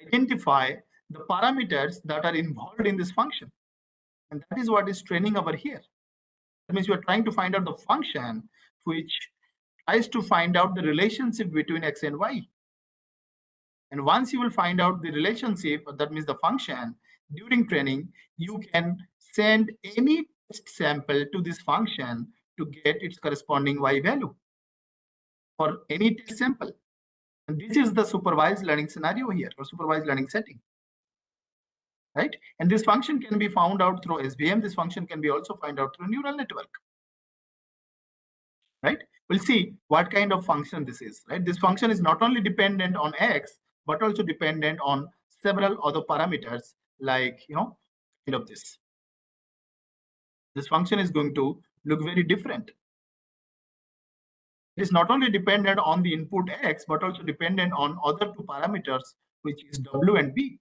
identify the parameters that are involved in this function. And that is what is training over here. That means you are trying to find out the function which tries to find out the relationship between x and y. And once you will find out the relationship, that means the function, during training, you can send any test sample to this function to get its corresponding y value for any test sample. And this is the supervised learning scenario here, or supervised learning setting. Right? And this function can be found out through SVM. This function can be also found out through neural network. Right? we'll see what kind of function this is, right? This function is not only dependent on x, but also dependent on several other parameters, like, kind of this. This function is going to look very different. It is not only dependent on the input x, but also dependent on other two parameters, which is w and b,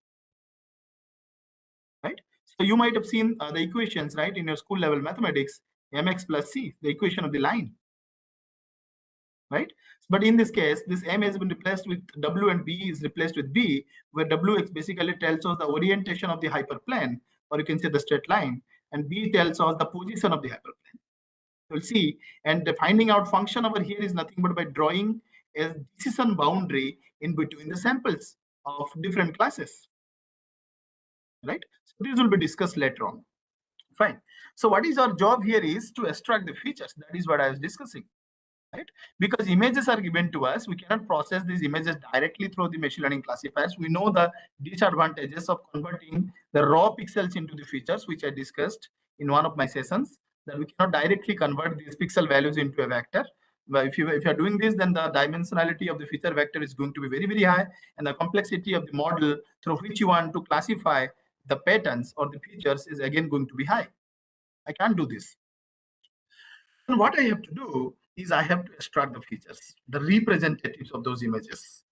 right? So you might have seen the equations, right, in your school level mathematics, mx plus c, the equation of the line, right? But in this case, this m has been replaced with w and b is replaced with b, where w basically tells us the orientation of the hyperplane, or you can say the straight line, and b tells us the position of the hyperplane. You'll see, and the finding out function over here is nothing but by drawing a decision boundary in between the samples of different classes, right? So these will be discussed later on. Fine. So what is our job here is to extract the features. That is what I was discussing, right? Because images are given to us, we cannot process these images directly through the machine learning classifiers. We know the disadvantages of converting the raw pixels into the features, which I discussed in one of my sessions, that we cannot directly convert these pixel values into a vector. But if you are doing this, then the dimensionality of the feature vector is going to be very, very high, and the complexity of the model through which you want to classify the patterns or the features is again going to be high. I can't do this. And what I have to do is I have to extract the features, the representatives of those images.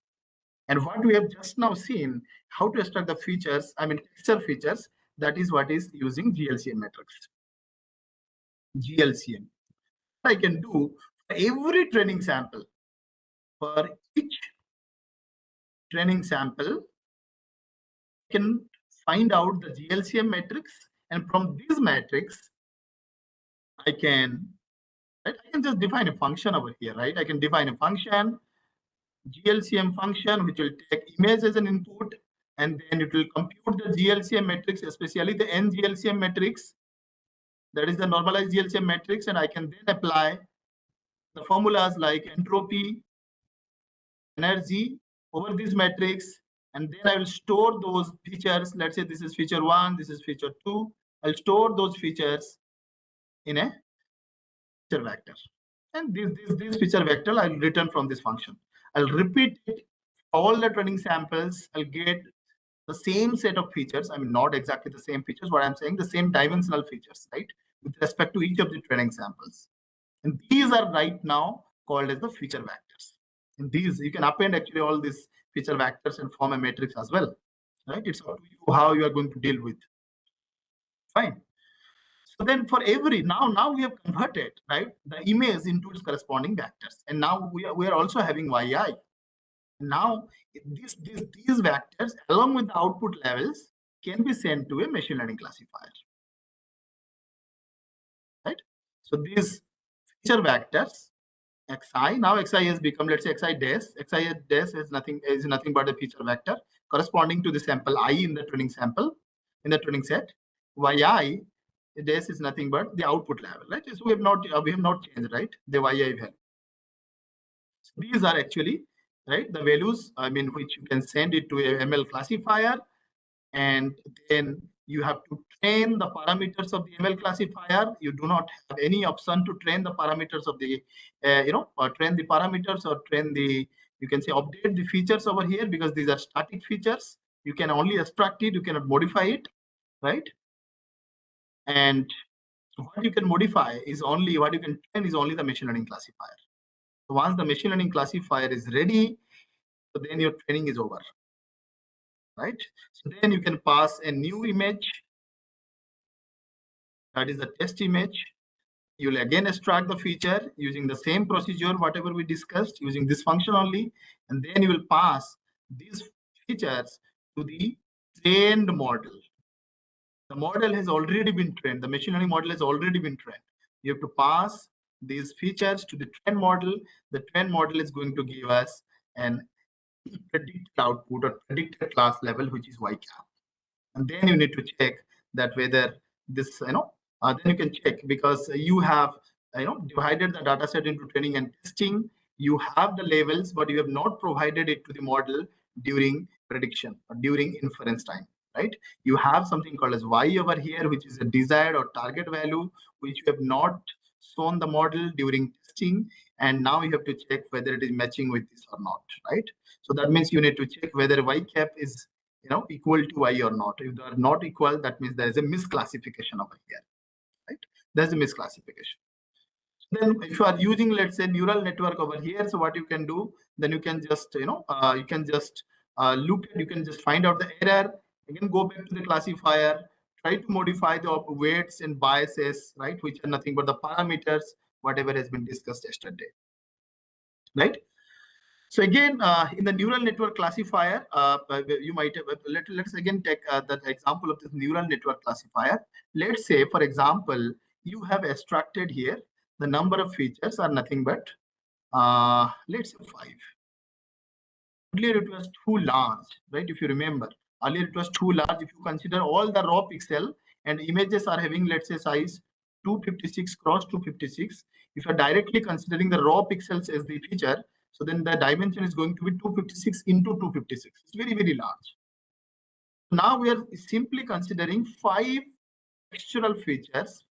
And what we have just now seen, how to extract the features, I mean texture features, that is what is using GLCM matrix. GLCM. I can do for every training sample, for each training sample, I can find out the GLCM matrix, and from this matrix, I can just define a function over here, right? I can define a function, GLCM function, which will take image as an input, and then it will compute the GLCM matrix, especially the NGLCM matrix. That is the normalized GLCM matrix, and I can then apply the formulas like entropy, energy over this matrix, and then I will store those features. Let's say this is feature 1, this is feature 2. I'll store those features in a feature vector. And this feature vector I'll return from this function. I'll repeat it all the training samples. I'll get the same set of features. I mean, not exactly the same features, what I'm saying, the same dimensional features, right, with respect to each of the training samples. And these are right now called as the feature vectors. And these, you can append actually all these feature vectors and form a matrix as well, right? It's up to you how you are going to deal with. Fine. So then for every, now we have converted, right, the image into its corresponding vectors. And now we are also having yi. Now these vectors along with the output levels can be sent to a machine learning classifier, right? So these feature vectors xi, now xi has become, let's say, xi dash is nothing but a feature vector corresponding to the sample I in the training sample, in the training set. Yi dash is nothing but the output level, right? So we have not changed, right, the yi value. So these are actually, right, the values, I mean, which you can send it to a ML classifier, and then you have to train the parameters of the ML classifier. You do not have any option to train the parameters of the, or train the parameters, or train the, you can say, update the features over here, because these are static features. You can only extract it, you cannot modify it, right? And what you can modify is only, what you can train is only the machine learning classifier. So once the machine learning classifier is ready, so then your training is over, right? So then you can pass a new image, that is the test image. You'll again extract the feature using the same procedure, whatever we discussed, using this function only, and then you will pass these features to the trained model. The model has already been trained. The machine learning model has already been trained. You have to pass these features to the trained model. The trained model is going to give us an predicted output or predicted class level, which is y cap. And then you need to check that whether this, then you can check, because you have, divided the data set into training and testing. You have the labels, but you have not provided it to the model during prediction or during inference time, right? You have something called as y over here, which is a desired or target value, which you have not shown the model during testing, and now you have to check whether it is matching with this or not, right? So that means you need to check whether y cap is equal to y or not. If they are not equal, that means there is a misclassification over here, right? There's a misclassification. Then if you are using, let's say, neural network over here, so what you can do, then you can just you can just you can just find out the error, again go back to the classifier, try to modify the weights and biases, right, which are nothing but the parameters whatever has been discussed yesterday, right? So again, in the neural network classifier, you might have, let's again take that example of this neural network classifier. Let's say, for example, you have extracted here the number of features are nothing but, let's say 5. Earlier it was too large, right? If you remember, earlier it was too large. If you consider all the raw pixel and images are having, let's say, size 256 cross 256. If you're directly considering the raw pixels as the feature, so then the dimension is going to be 256 into 256. It's very, very large. Now we are simply considering 5 textural features,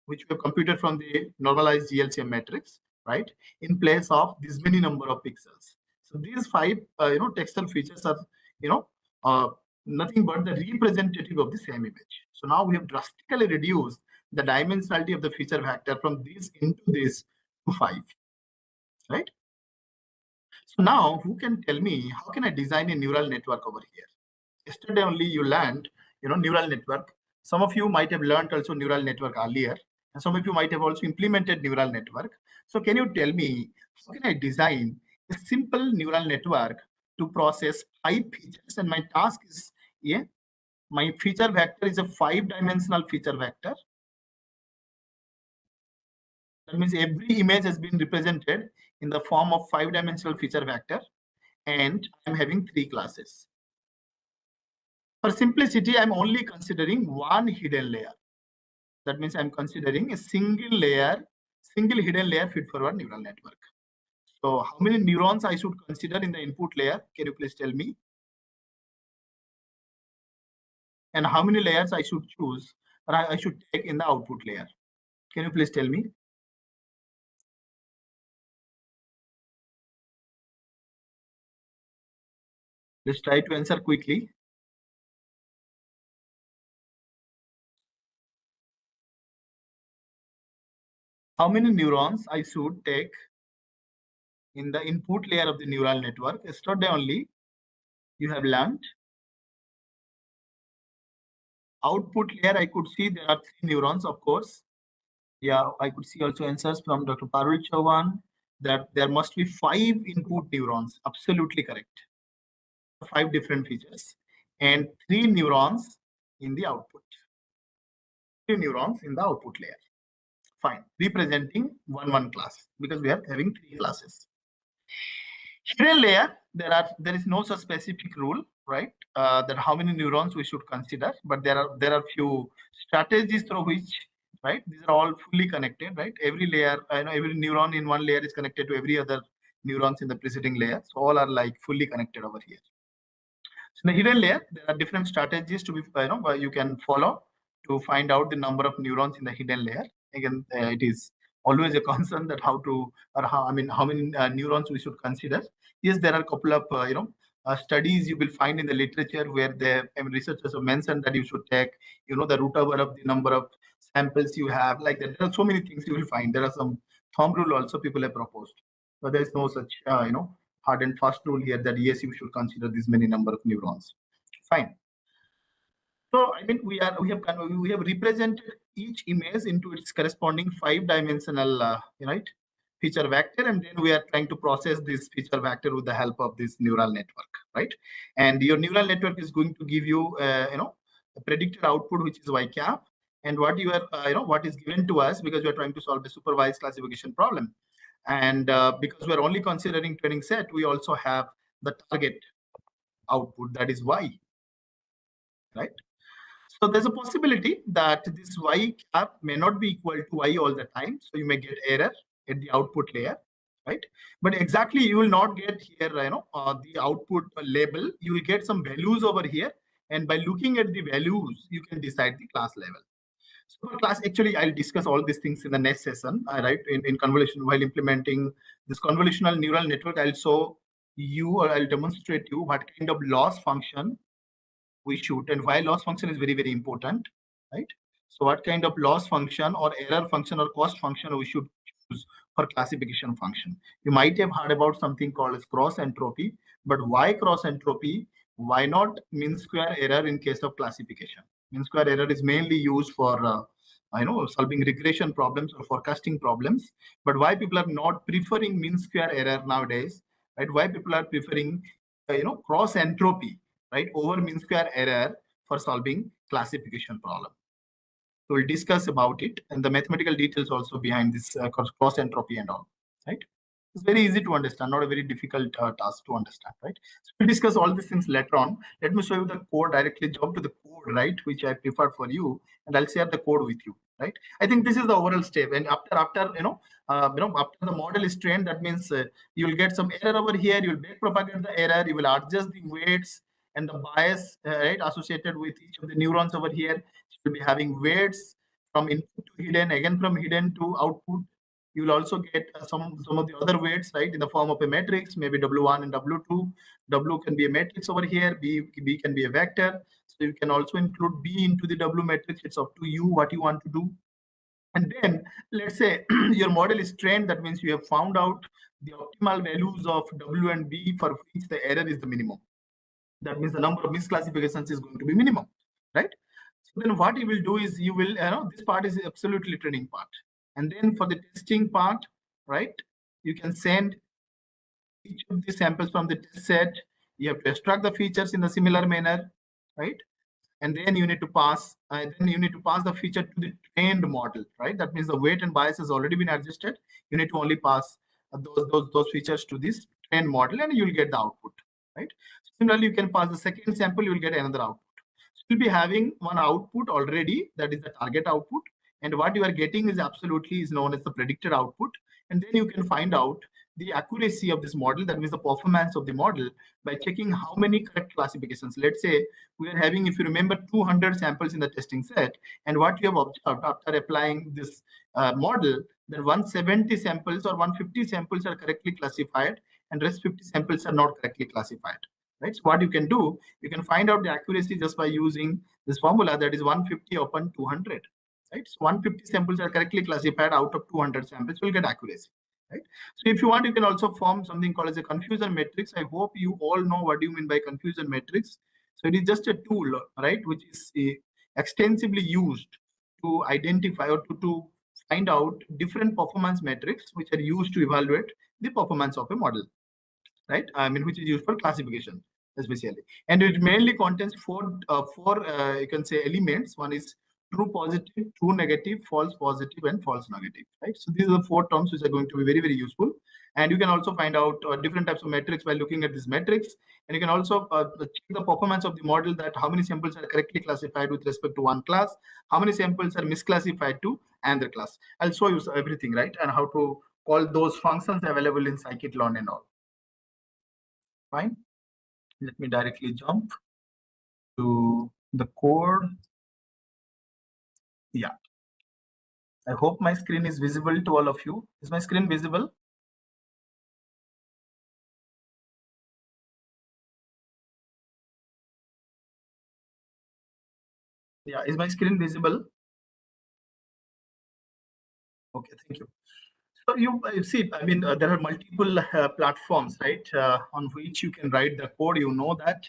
which we have computed from the normalized GLCM matrix, right, in place of this many number of pixels. So these 5, textual features are, nothing but the representative of the same image. So now we have drastically reduced the dimensionality of the feature vector from this into this to 5, right? So now who can tell me how can I design a neural network over here? Yesterday only you learned, neural network. Some of you might have learned also neural network earlier, and some of you might have also implemented neural network. So can you tell me how can I design a simple neural network to process 5 features? And my task is, my feature vector is a 5-dimensional feature vector. That means every image has been represented in the form of 5-dimensional feature vector, and I'm having 3 classes. For simplicity, I'm only considering one hidden layer. That means I'm considering a single hidden layer feed-forward neural network. So how many neurons I should consider in the input layer? Can you please tell me? And how many layers I should choose or I should take in the output layer? Can you please tell me? Let's try to answer quickly. How many neurons I should take in the input layer of the neural network? Yesterday only you have learned. Output layer, I could see there are 3 neurons, of course. Yeah, I could see also answers from Dr. Parul Chauhan that there must be 5 input neurons. Absolutely correct. 5 different features and 3 neurons in the output. 3 neurons in the output layer. Fine. Representing one class because we are having 3 classes. Hidden layer, there is no such specific rule, right? That how many neurons we should consider, but there are few strategies through which, right? These are all fully connected, right? Every layer, every neuron in one layer is connected to every other neurons in the preceding layer. So all are like fully connected over here. So in the hidden layer, there are different strategies to be, you can follow to find out the number of neurons in the hidden layer. Again, it is always a concern that how many neurons we should consider. Yes, there are a couple of studies you will find in the literature where the researchers have mentioned that you should take the root over of the number of samples you have, like that. There are so many things you will find. There are some thumb rule also people have proposed, but there is no such hard and fast rule here that yes, you should consider this many number of neurons. Fine. So I mean we have represented each image into its corresponding 5-dimensional feature vector, and then we are trying to process this feature vector with the help of this neural network, right? And your neural network is going to give you a predicted output which is y cap, and what you are what is given to us because we are trying to solve a supervised classification problem. And because we're only considering training set, we also have the target output, that is y, right? So there's a possibility that this y cap may not be equal to y all the time. So you may get error at the output layer, right? But exactly you will not get here, the output label. You will get some values over here. And by looking at the values, you can decide the class level. So for class, actually, I'll discuss all these things in the next session, right? In convolution, while implementing this convolutional neural network, I'll show you, or I'll demonstrate you what kind of loss function we should, and why loss function is very, very important, right? So what kind of loss function or error function or cost function we should choose for classification function. You might have heard about something called as cross entropy, but why cross entropy? Why not mean square error in case of classification? Mean square error is mainly used for solving regression problems or forecasting problems. But why people are not preferring mean square error nowadays? Right? Why people are preferring cross entropy, right, over mean square error for solving classification problem? So we'll discuss about it and the mathematical details also behind this cross entropy and all, right? It's very easy to understand, not a very difficult task to understand, right? So we'll discuss all these things later on. Let me show you the code, directly jump to the code, right, which I prepared for you, and I'll share the code with you, right? I think this is the overall step. And after after the model is trained, that means you'll get some error over here, you'll back propagate the error, you will adjust the weights and the bias, right, associated with each of the neurons over here. You'll be having weights from input to hidden, again from hidden to output. You will also get some of the other weights, right, in the form of a matrix, maybe W1 and W2. W can be a matrix over here, B can be a vector. So you can also include B into the W matrix. It's up to you what you want to do. And then let's say your model is trained. That means you have found out the optimal values of W and B for which the error is the minimum. That means the number of misclassifications is going to be minimum, right? So then what you will do is you will, this part is absolutely training part. And then for the testing part, right, you can send each of the samples from the test set. You have to extract the features in a similar manner, right? And then you need to pass, the feature to the trained model, right? That means the weight and bias has already been adjusted. You need to only pass those features to this trained model, and you will get the output, right? Similarly, you can pass the second sample, you will get another output. So you'll be having one output already, that is the target output, and what you are getting is known as the predicted output. And then you can find out the accuracy of this model, that means the performance of the model, by checking how many correct classifications. Let's say we are having, if you remember, 200 samples in the testing set, and what you have observed after applying this model, that 170 samples or 150 samples are correctly classified, and rest 50 samples are not correctly classified, right? So what you can do, you can find out the accuracy just by using this formula, that is 150 upon 200, right? So 150 samples are correctly classified out of 200 samples, will get accuracy, right? So if you want, you can also form something called as a confusion matrix. I hope you all know what do you mean by confusion matrix. So it is just a tool, right, which is extensively used to identify or to find out different performance metrics which are used to evaluate the performance of a model, right? I mean, which is used for classification especially. And it mainly contains four you can say elements. One is true positive, true negative, false positive, and false negative, right? So these are the four terms which are going to be very, very useful. And you can also find out different types of metrics by looking at these metrics. And you can also check the performance of the model, that how many samples are correctly classified with respect to one class, how many samples are misclassified to another class. I'll show you everything, right? And how to call those functions available in scikit-learn and all. Fine. Let me directly jump to the code. Yeah. I hope my screen is visible to all of you. Is my screen visible? Yeah, is my screen visible? Okay, thank you. So you see, I mean, there are multiple platforms, right, on which you can write the code. You know that.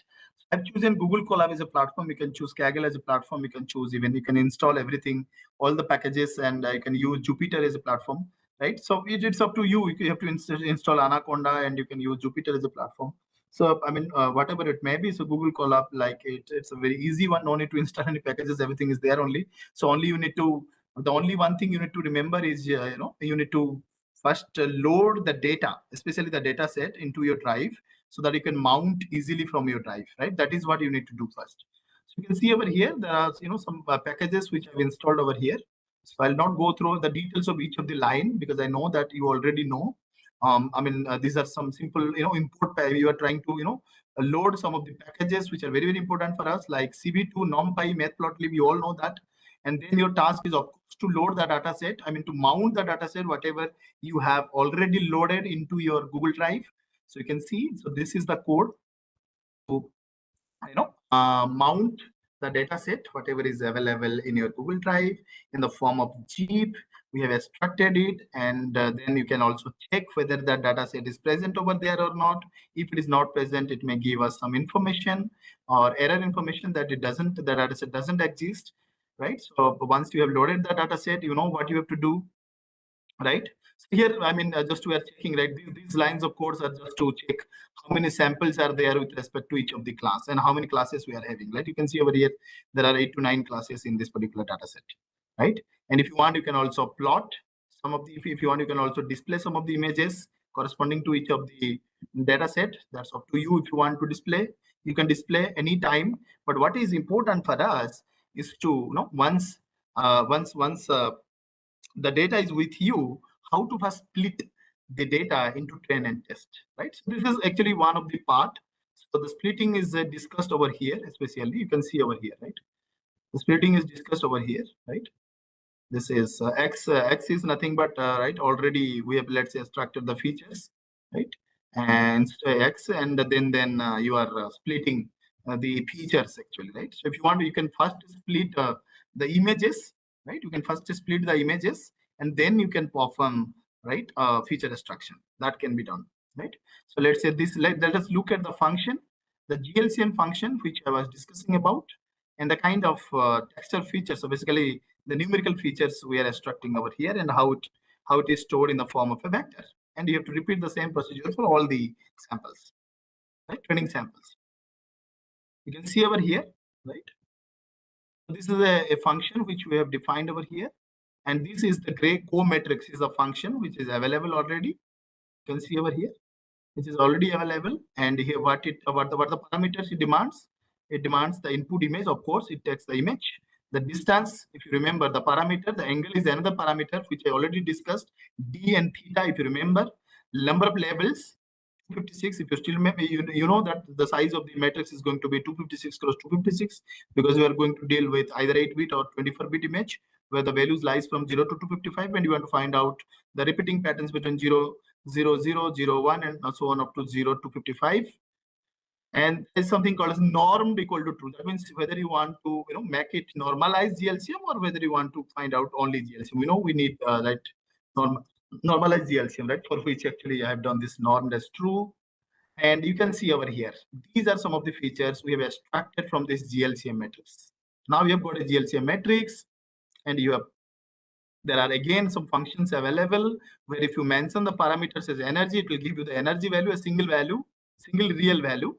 I've chosen Google Colab as a platform. You can choose Kaggle as a platform. You can choose, even you can install everything, all the packages, and you can use Jupyter as a platform, right? So it's up to you. You have to install Anaconda, and you can use Jupyter as a platform. So I mean, whatever it may be. So Google Colab, like it's a very easy one. No need to install any packages. Everything is there only. So only you need to. The only one thing you need to remember is you need to first load the data, especially the data set, into your drive, so that you can mount easily from your drive, right? That is what you need to do first. So you can see over here, there are some packages which I've installed over here. So I'll not go through the details of each of the line, because I know that you already know. I mean, these are some simple, import. You are trying to, load some of the packages which are very, very important for us, like CV2, NumPy, Matplotlib. You all know that. And then your task is, of course, to load the data set. I mean, to mount the data set, whatever you have already loaded into your Google Drive. So you can see, so this is the code to, mount the data set, whatever is available in your Google Drive in the form of zip. We have extracted it, and then you can also check whether that data set is present over there or not. If it is not present, it may give us some information or error information that the data set doesn't exist, right? So once you have loaded the data set, you know what you have to do, right? So here, I mean, just we are checking, right? These lines of codes are just to check how many samples are there with respect to each of the class and how many classes we are having, right? You can see over here, there are 8 to 9 classes in this particular data set, right? And if you want, you can also plot some of the, if you want, you can also display some of the images corresponding to each of the data set. That's up to you. If you want to display, you can display anytime. But what is important for us is to, once the data is with you, how to first split the data into train and test, right? So this is actually one of the part. So the splitting is discussed over here, especially you can see over here, right? The splitting is discussed over here, right? This is x. X is nothing but right. Already we have, let's say, extracted the features, right? And x, and then you are splitting the features actually, right? So if you want, you can first split the images, right? You can first split the images, and then you can perform, right, feature extraction. That can be done, right? So let's say this. Let us look at the function, the GLCM function, which I was discussing about, and the kind of texture features. So basically, the numerical features we are extracting over here, and how it is stored in the form of a vector. And you have to repeat the same procedure for all the samples, right? Training samples. You can see over here, right? This is a function which we have defined over here, and this is the gray co-matrix is a function which is available already. You can see over here, which is already available, and here what the parameters it demands. It demands the input image, of course. It takes the image. The distance, if you remember, the parameter, the angle is another parameter which I already discussed. D and theta, if you remember. Number of labels, 256. If you still remember, you know that the size of the matrix is going to be 256 cross 256, because we are going to deal with either 8-bit or 24-bit image, where the values lies from 0 to 255, and you want to find out the repeating patterns between 0, 0, 0, 0, 1, and so on up to 0 to 55. And there's something called as normed equal to true. That means whether you want to make it normalized GLCM, or whether you want to find out only GLCM. We need that normalized GLCM, right? For which actually I have done this normed as true. And you can see over here, these are some of the features we have extracted from this GLCM matrix. Now you have got a GLCM matrix, and there are again some functions available where if you mention the parameters as energy, it will give you the energy value, a single real value.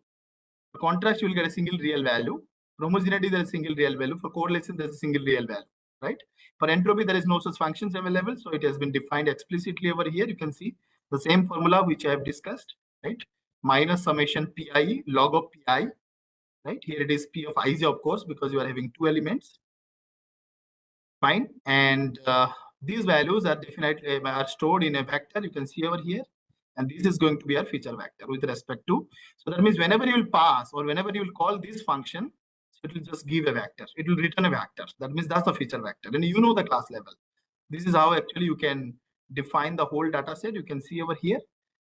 For contrast, you will get a single real value. For homogeneity, there is a single real value. For correlation, there is a single real value, right? For entropy, there is no such functions available. So it has been defined explicitly over here. You can see the same formula which I have discussed, right? Minus summation pi log of pi, right? Here it is p of ij, of course, because you are having two elements. Fine. And these values are definitely are stored in a vector. You can see over here. And this is going to be our feature vector with respect to. So that means whenever you will pass or whenever you will call this function, it will just give a vector. It will return a vector. That means that's the feature vector. And you know the class level. This is how actually you can define the whole data set. You can see over here.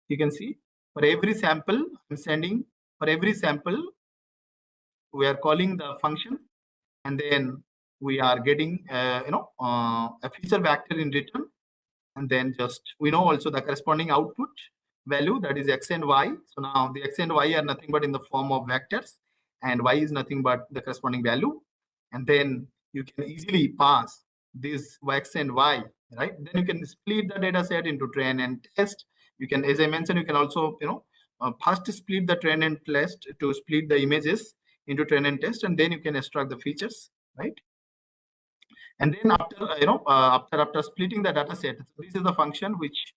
You can see for every sample, I'm sending for every sample, we are calling the function, and then we are getting a feature vector in return. And then just we know also the corresponding output value, that is x and y. So now the x and y are nothing but in the form of vectors, and y is nothing but the corresponding value. And then you can easily pass this x and y, right? Then you can split the data set into train and test. You can, as I mentioned, you can also first split the train and test to split the images into train and test, and then you can extract the features, right? And then after splitting the data set, so this is the function which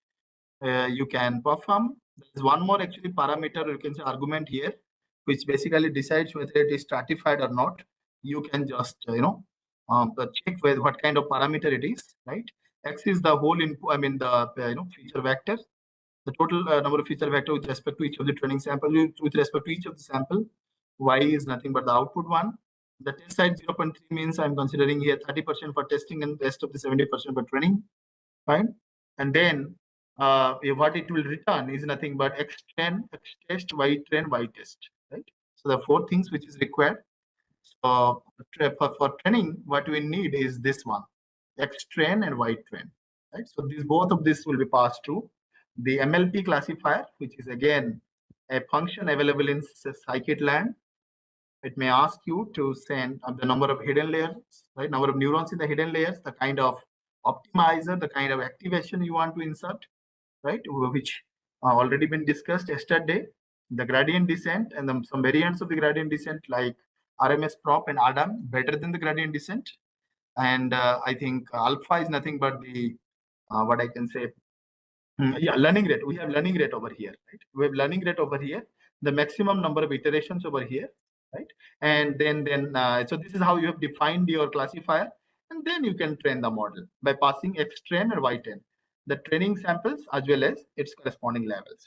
you can perform. There's one more actually parameter, you can say argument here, which basically decides whether it is stratified or not. You can just check what kind of parameter it is, right? X is the whole input, I mean the feature vector, the total number of feature vector with respect to each of the training sample, with respect to each of the sample. Y is nothing but the output one. The test side 0.3 means I'm considering here 30% for testing and rest of the 70% for training. Fine. And then what it will return is nothing but X train, X test, Y train, Y test. Right. So the four things which is required. So for training, what we need is this one, X train and Y train. Right. So these both of this will be passed to the MLP classifier, which is again a function available in scikit-learn. It may ask you to send the number of hidden layers, right? Number of neurons in the hidden layers, the kind of optimizer, the kind of activation you want to insert, right? Which already been discussed yesterday. The gradient descent and some variants of the gradient descent like RMS prop and ADAM better than the gradient descent. And I think alpha is nothing but the what I can say. Yeah, learning rate. We have learning rate over here, right? We have learning rate over here. The maximum number of iterations over here, right? And then so this is how you have defined your classifier, and then you can train the model by passing X train and Y train, the training samples as well as its corresponding levels.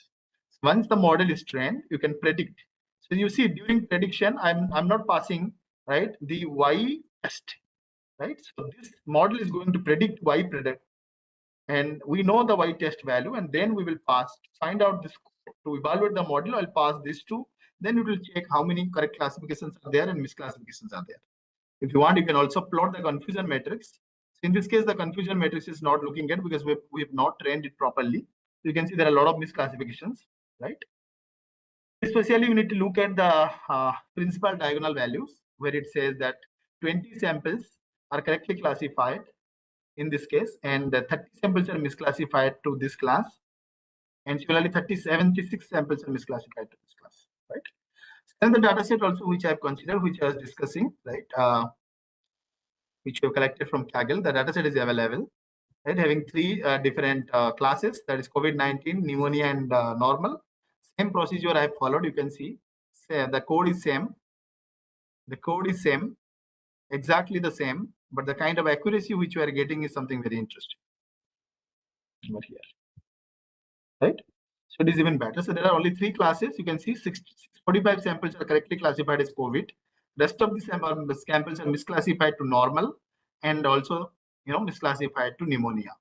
Once the model is trained, you can predict. So you see during prediction, I'm not passing right the Y test, right? So this model is going to predict Y predict, and we know the Y test value, and then we will pass, find out this to evaluate the model. I'll pass this to, then it will check how many correct classifications are there and misclassifications are there. If you want, you can also plot the confusion matrix. So in this case, the confusion matrix is not looking at because we have not trained it properly. You can see there are a lot of misclassifications, right? Especially, you need to look at the principal diagonal values where it says that 20 samples are correctly classified in this case, and 30 samples are misclassified to this class, and similarly 76 samples are misclassified to this class, right? And the data set also which I have considered, which I was discussing, right, which we have collected from Kaggle. The data set is available, right, having three different classes, that is COVID-19, pneumonia, and normal. Same procedure I have followed. You can see the code is same. The code is same, exactly the same, but the kind of accuracy which we are getting is something very interesting over here, right? So it is even better. So there are only three classes. You can see 45 samples are correctly classified as COVID. Rest of the samples are misclassified to normal and also misclassified to pneumonia.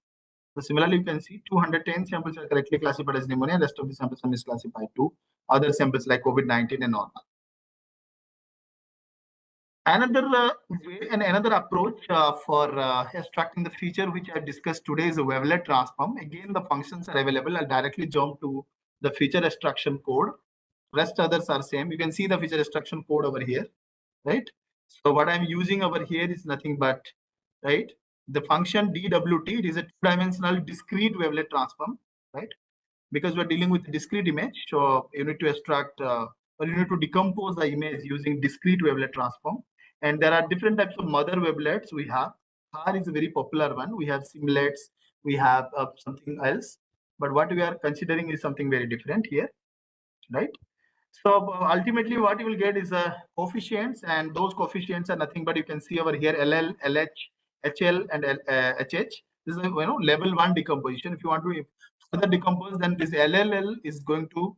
So similarly, you can see 210 samples are correctly classified as pneumonia. Rest of the samples are misclassified to other samples like COVID-19 and normal. Another way and another approach for extracting the feature which I discussed today is a wavelet transform. Again, the functions are available. I'll directly jump to the feature extraction code. Rest others are same. You can see the feature extraction code over here, right? So what I'm using over here is nothing but, right, the function DWT. It is a two-dimensional discrete wavelet transform, right? Because we're dealing with a discrete image, so you need to extract or you need to decompose the image using discrete wavelet transform. And there are different types of mother wavelets we have. HAR is a very popular one. We have simulets, we have something else. But what we are considering is something very different here, right? So ultimately what you will get is coefficients, and those coefficients are nothing but you can see over here LL, LH, HL, and HH. This is level 1 decomposition. If you want to further decompose, then this LLL is going to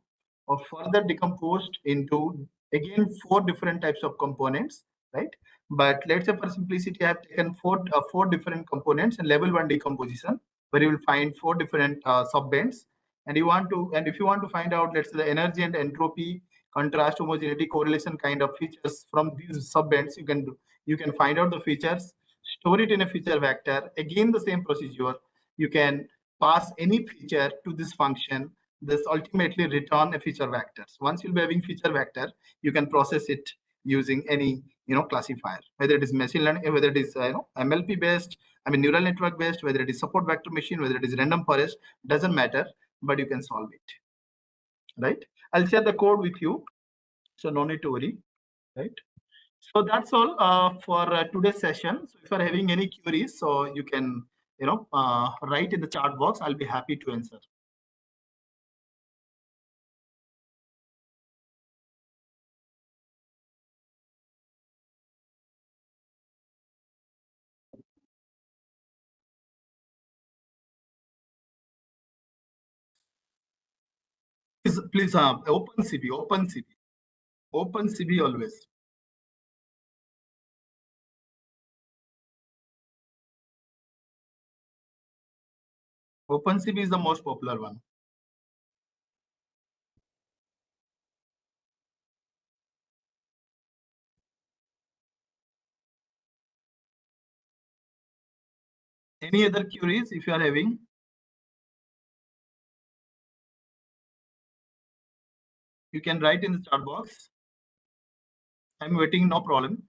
further decomposed into again 4 different types of components, right? But let's say for simplicity, I have taken four different components and level 1 decomposition, where you will find 4 different subbands. And if you want to find out, let's say, the energy and entropy, contrast, homogeneity, correlation kind of features from these subbands, you can find out the features, store it in a feature vector. Again, the same procedure. You can pass any feature to this function. This ultimately return a feature vector. So once you'll be having feature vector, you can process it using any classifier, whether it is machine learning, whether it is MLP based, neural network based, whether it is support vector machine, whether it is random forest, doesn't matter, but you can solve it, right? I'll share the code with you, so no need to worry, right? So that's all for today's session. So if you're having any queries, so you can write in the chat box. I'll be happy to answer. Please open CB always. OpenCV is the most popular one. Any other queries if you are having? You can write in the chat box. I'm waiting, no problem.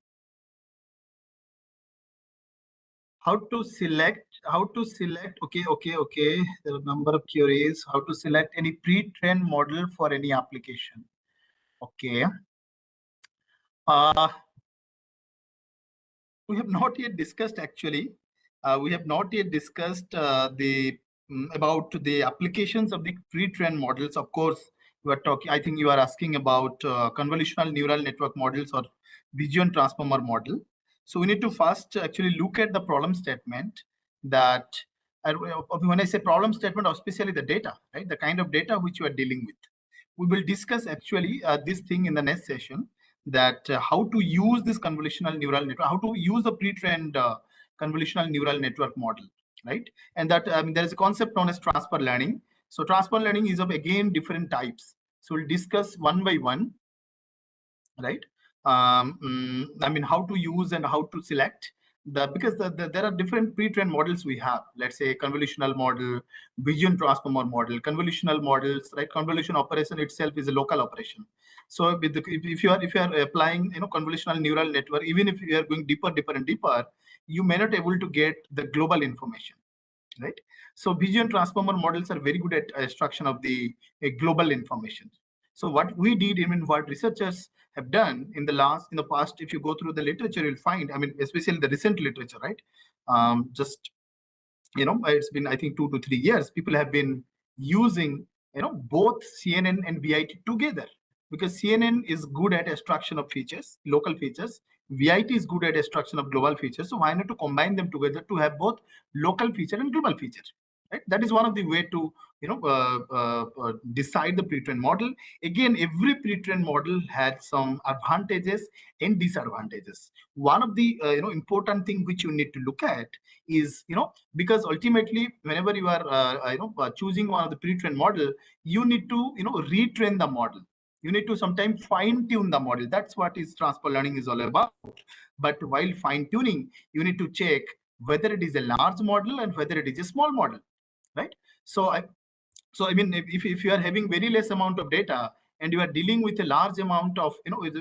How to select, okay. There are a number of queries. How to select any pre-trained model for any application. Okay. We have not yet discussed actually. We have not yet discussed about the applications of the pre-trained models. Of course, you are talking. I think you are asking about convolutional neural network models or Bayesian transformer model. So we need to first actually look at the problem statement that. When I say problem statement, especially the data, right? The kind of data which you are dealing with. We will discuss actually this thing in the next session, that how to use this convolutional neural network, how to use the pre-trained convolutional neural network model, right? And that there is a concept known as transfer learning. So transfer learning is of again different types. So we'll discuss one by one, right? How to use and how to select because there are different pre-trained models we have. Let's say convolutional model, Bayesian transformer model, convolutional models, right? Convolution operation itself is a local operation. So if you are applying convolutional neural network, even if you are going deeper and deeper, you may not able to get the global information, right? So Bayesian transformer models are very good at extraction of the global information. So what we did, even what researchers have done in the past, if you go through the literature, you'll find, especially the recent literature, right? It's been, I think, 2 to 3 years, people have been using, both CNN and VIT together, because CNN is good at extraction of features, local features. VIT is good at extraction of global features. So why not to combine them together to have both local feature and global feature, right? That is one of the way to, decide the pre-trained model. Again, every pre-trained model has some advantages and disadvantages. One of the, important thing which you need to look at is, because ultimately, whenever you are, choosing one of the pre-trained model, you need to, retrain the model. You need to sometimes fine tune the model. That's what is transfer learning is all about. But while fine tuning, you need to check whether it is a large model and whether it is a small model, right? So if you are having very less amount of data and you are dealing with a large amount of,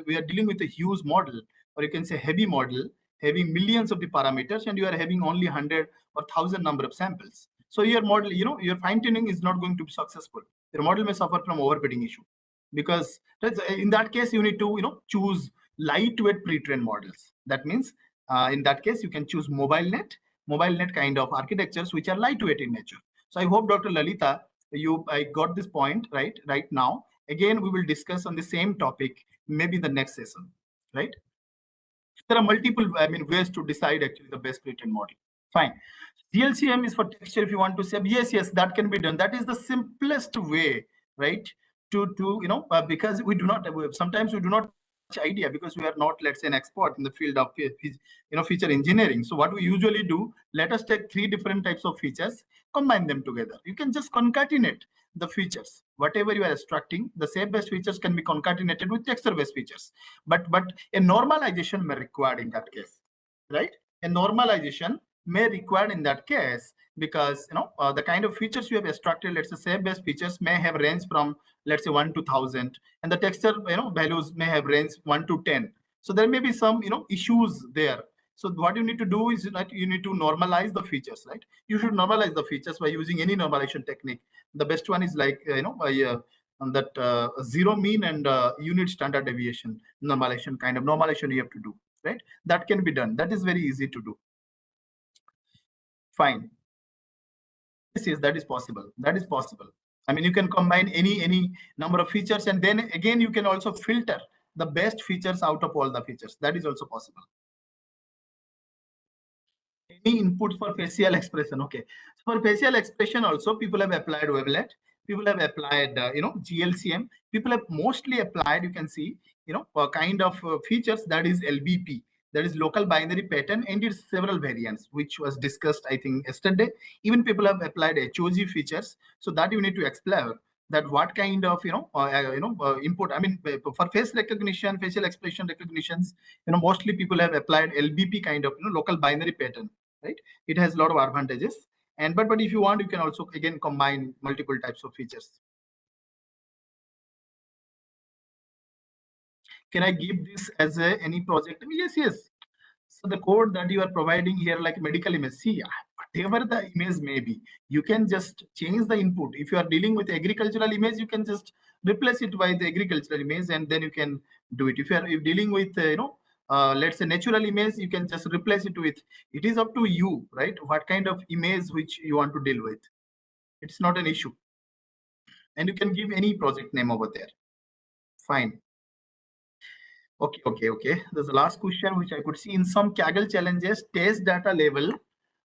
we are dealing with a huge model, or you can say heavy model, having millions of the parameters, and you are having only 100 or 1,000 number of samples. So your model, your fine tuning is not going to be successful. Your model may suffer from overfitting issue, because in that case you need to choose lightweight pre-trained models. That means in that case you can choose mobile net kind of architectures which are lightweight in nature. So I hope, Dr. Lalita, I got this point right now. Again, we will discuss on the same topic maybe the next session, right? There are multiple ways to decide actually the best pre-trained model. Fine. GLCM is for texture. If you want to say yes, that can be done. That is the simplest way, right? Because we do not, sometimes we do not idea, because we are not, let's say, an expert in the field of feature engineering. So what we usually do, let us take 3 different types of features, combine them together. You can just concatenate the features. Whatever you are extracting, the shape-based features can be concatenated with texture-based features. But a normalization may require in that case, right? A normalization may require in that case, because the kind of features you have extracted, let's say shape-based features may have range from, let's say, 1 to 1,000, and the texture values may have range 1 to 10. So there may be some issues there. So what you need to do is that you need to normalize the features, right? You should normalize the features by using any normalization technique. The best one is like that zero mean and unit standard deviation normalization, kind of normalization you have to do, right? That can be done. That is very easy to do. Fine. Yes, that is possible. That is possible. You can combine any number of features, and then again you can also filter the best features out of all the features. That is also possible. Any input for facial expression? Okay. So for facial expression also, people have applied wavelet. People have applied GLCM. People have mostly applied, you can see, kind of features, that is LBP. There is local binary pattern and its several variants, which was discussed, I think, yesterday. Even people have applied HOG features, so that you need to explore that what kind of input. I mean, for face recognition, facial expression recognitions, mostly people have applied LBP kind of local binary pattern, right? It has a lot of advantages. And but if you want, you can also again combine multiple types of features. Can I give this as any project? Yes, yes. So the code that you are providing here, like medical image, see, whatever the image may be, you can just change the input. If you are dealing with agricultural image, you can just replace it by the agricultural image, and then you can do it. If you are dealing with, let's say natural image, you can just replace it with. It is up to you, right? What kind of image which you want to deal with. It's not an issue. And you can give any project name over there. Fine. Okay. There's the last question which I could see in some Kaggle challenges, test data level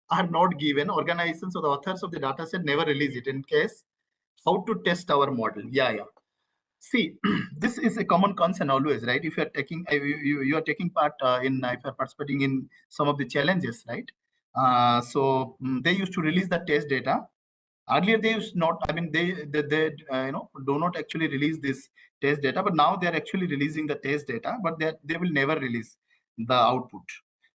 are not given. Organizations or the authors of the data set never release it. In case, how to test our model? Yeah. See, this is a common concern always, right? If you are taking you are taking part in if you are participating in some of the challenges, right? They used to release the test data. Earlier they used not, I mean, they do not actually release this test data, but now they are actually releasing the test data, but they will never release the output.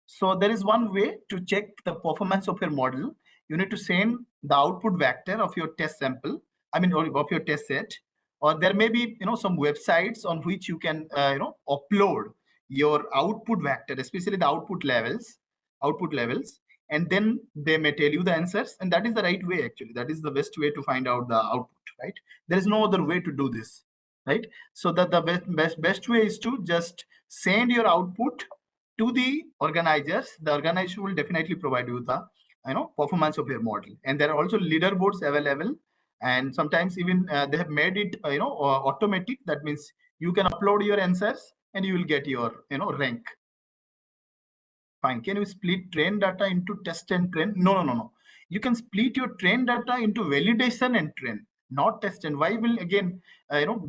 So there is one way to check the performance of your model. You need to send the output vector of your test sample, I mean, or of your test set, or there may be some websites on which you can upload your output vector, especially the output levels, and then they may tell you the answers, and that is the right way. Actually, that is the best way to find out the output, right? There is no other way to do this, right? So that the best way is to just send your output to the organizers. The organizer will definitely provide you the performance of your model, and there are also leaderboards available, and sometimes even they have made it automatic. That means you can upload your answers and you will get your rank. Fine. Can you split train data into test and train? No. You can split your train data into validation and train, not test and. Why will again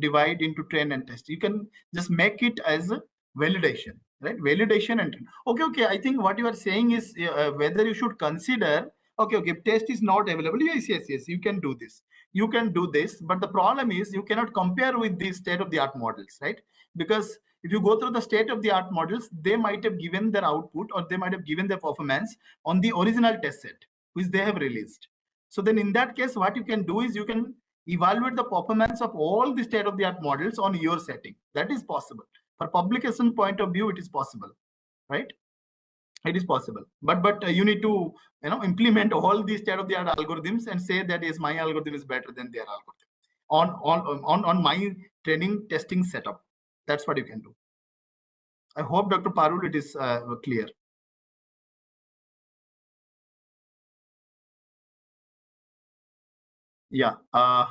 divide into train and test? You can just make it as a validation, right? Validation and train. Okay. I think what you are saying is whether you should consider. Okay. If test is not available, yes. You can do this. You can do this, but the problem is you cannot compare with the state-of-the-art models, right? Because if you go through the state-of-the-art models, they might have given their output or they might have given their performance on the original test set, which they have released. So then in that case, what you can do is you can evaluate the performance of all the state-of-the-art models on your setting. That is possible. For publication point of view, it is possible, right? It is possible, but you need to implement all these state-of-the-art algorithms and say that is my algorithm is better than their algorithm on my training testing setup. That's what you can do. I hope, Dr. Parul, it is clear. Yeah. I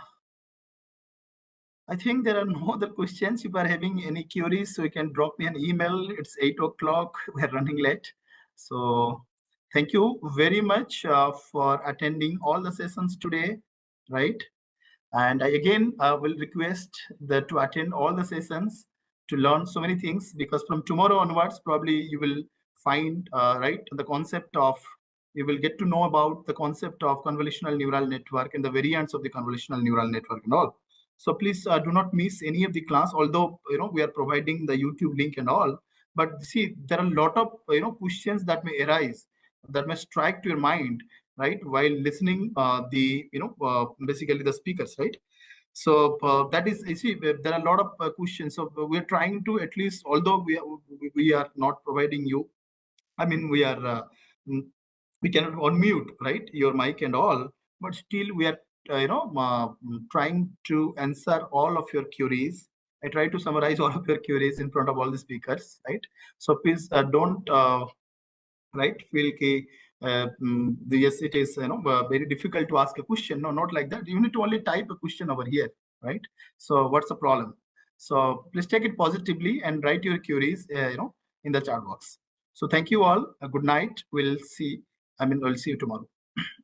think there are no other questions. If you are having any queries, so you can drop me an email. It's 8 o'clock. We're running late. So thank you very much for attending all the sessions today, right? And I again will request that to attend all the sessions to learn so many things, because from tomorrow onwards, probably you will find, right, the concept of, you will get to know about the concept of convolutional neural network and the variants of the convolutional neural network and all. So please do not miss any of the class, although we are providing the YouTube link and all. But see, there are a lot of questions that may arise, that may strike to your mind, right, while listening basically the speakers, right? So that is, you see, there are a lot of questions. So we're trying to, at least, although we are not providing you, I mean, we are we cannot unmute, right, your mic and all, but still we are trying to answer all of your queries. I try to summarize all of your queries in front of all the speakers, right? So please don't right feel yes, it is very difficult to ask a question. No, not like that. You need to only type a question over here, right? So what's the problem? So please take it positively and write your queries in the chat box. So thank you all. Good night. We'll see you tomorrow.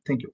Thank you.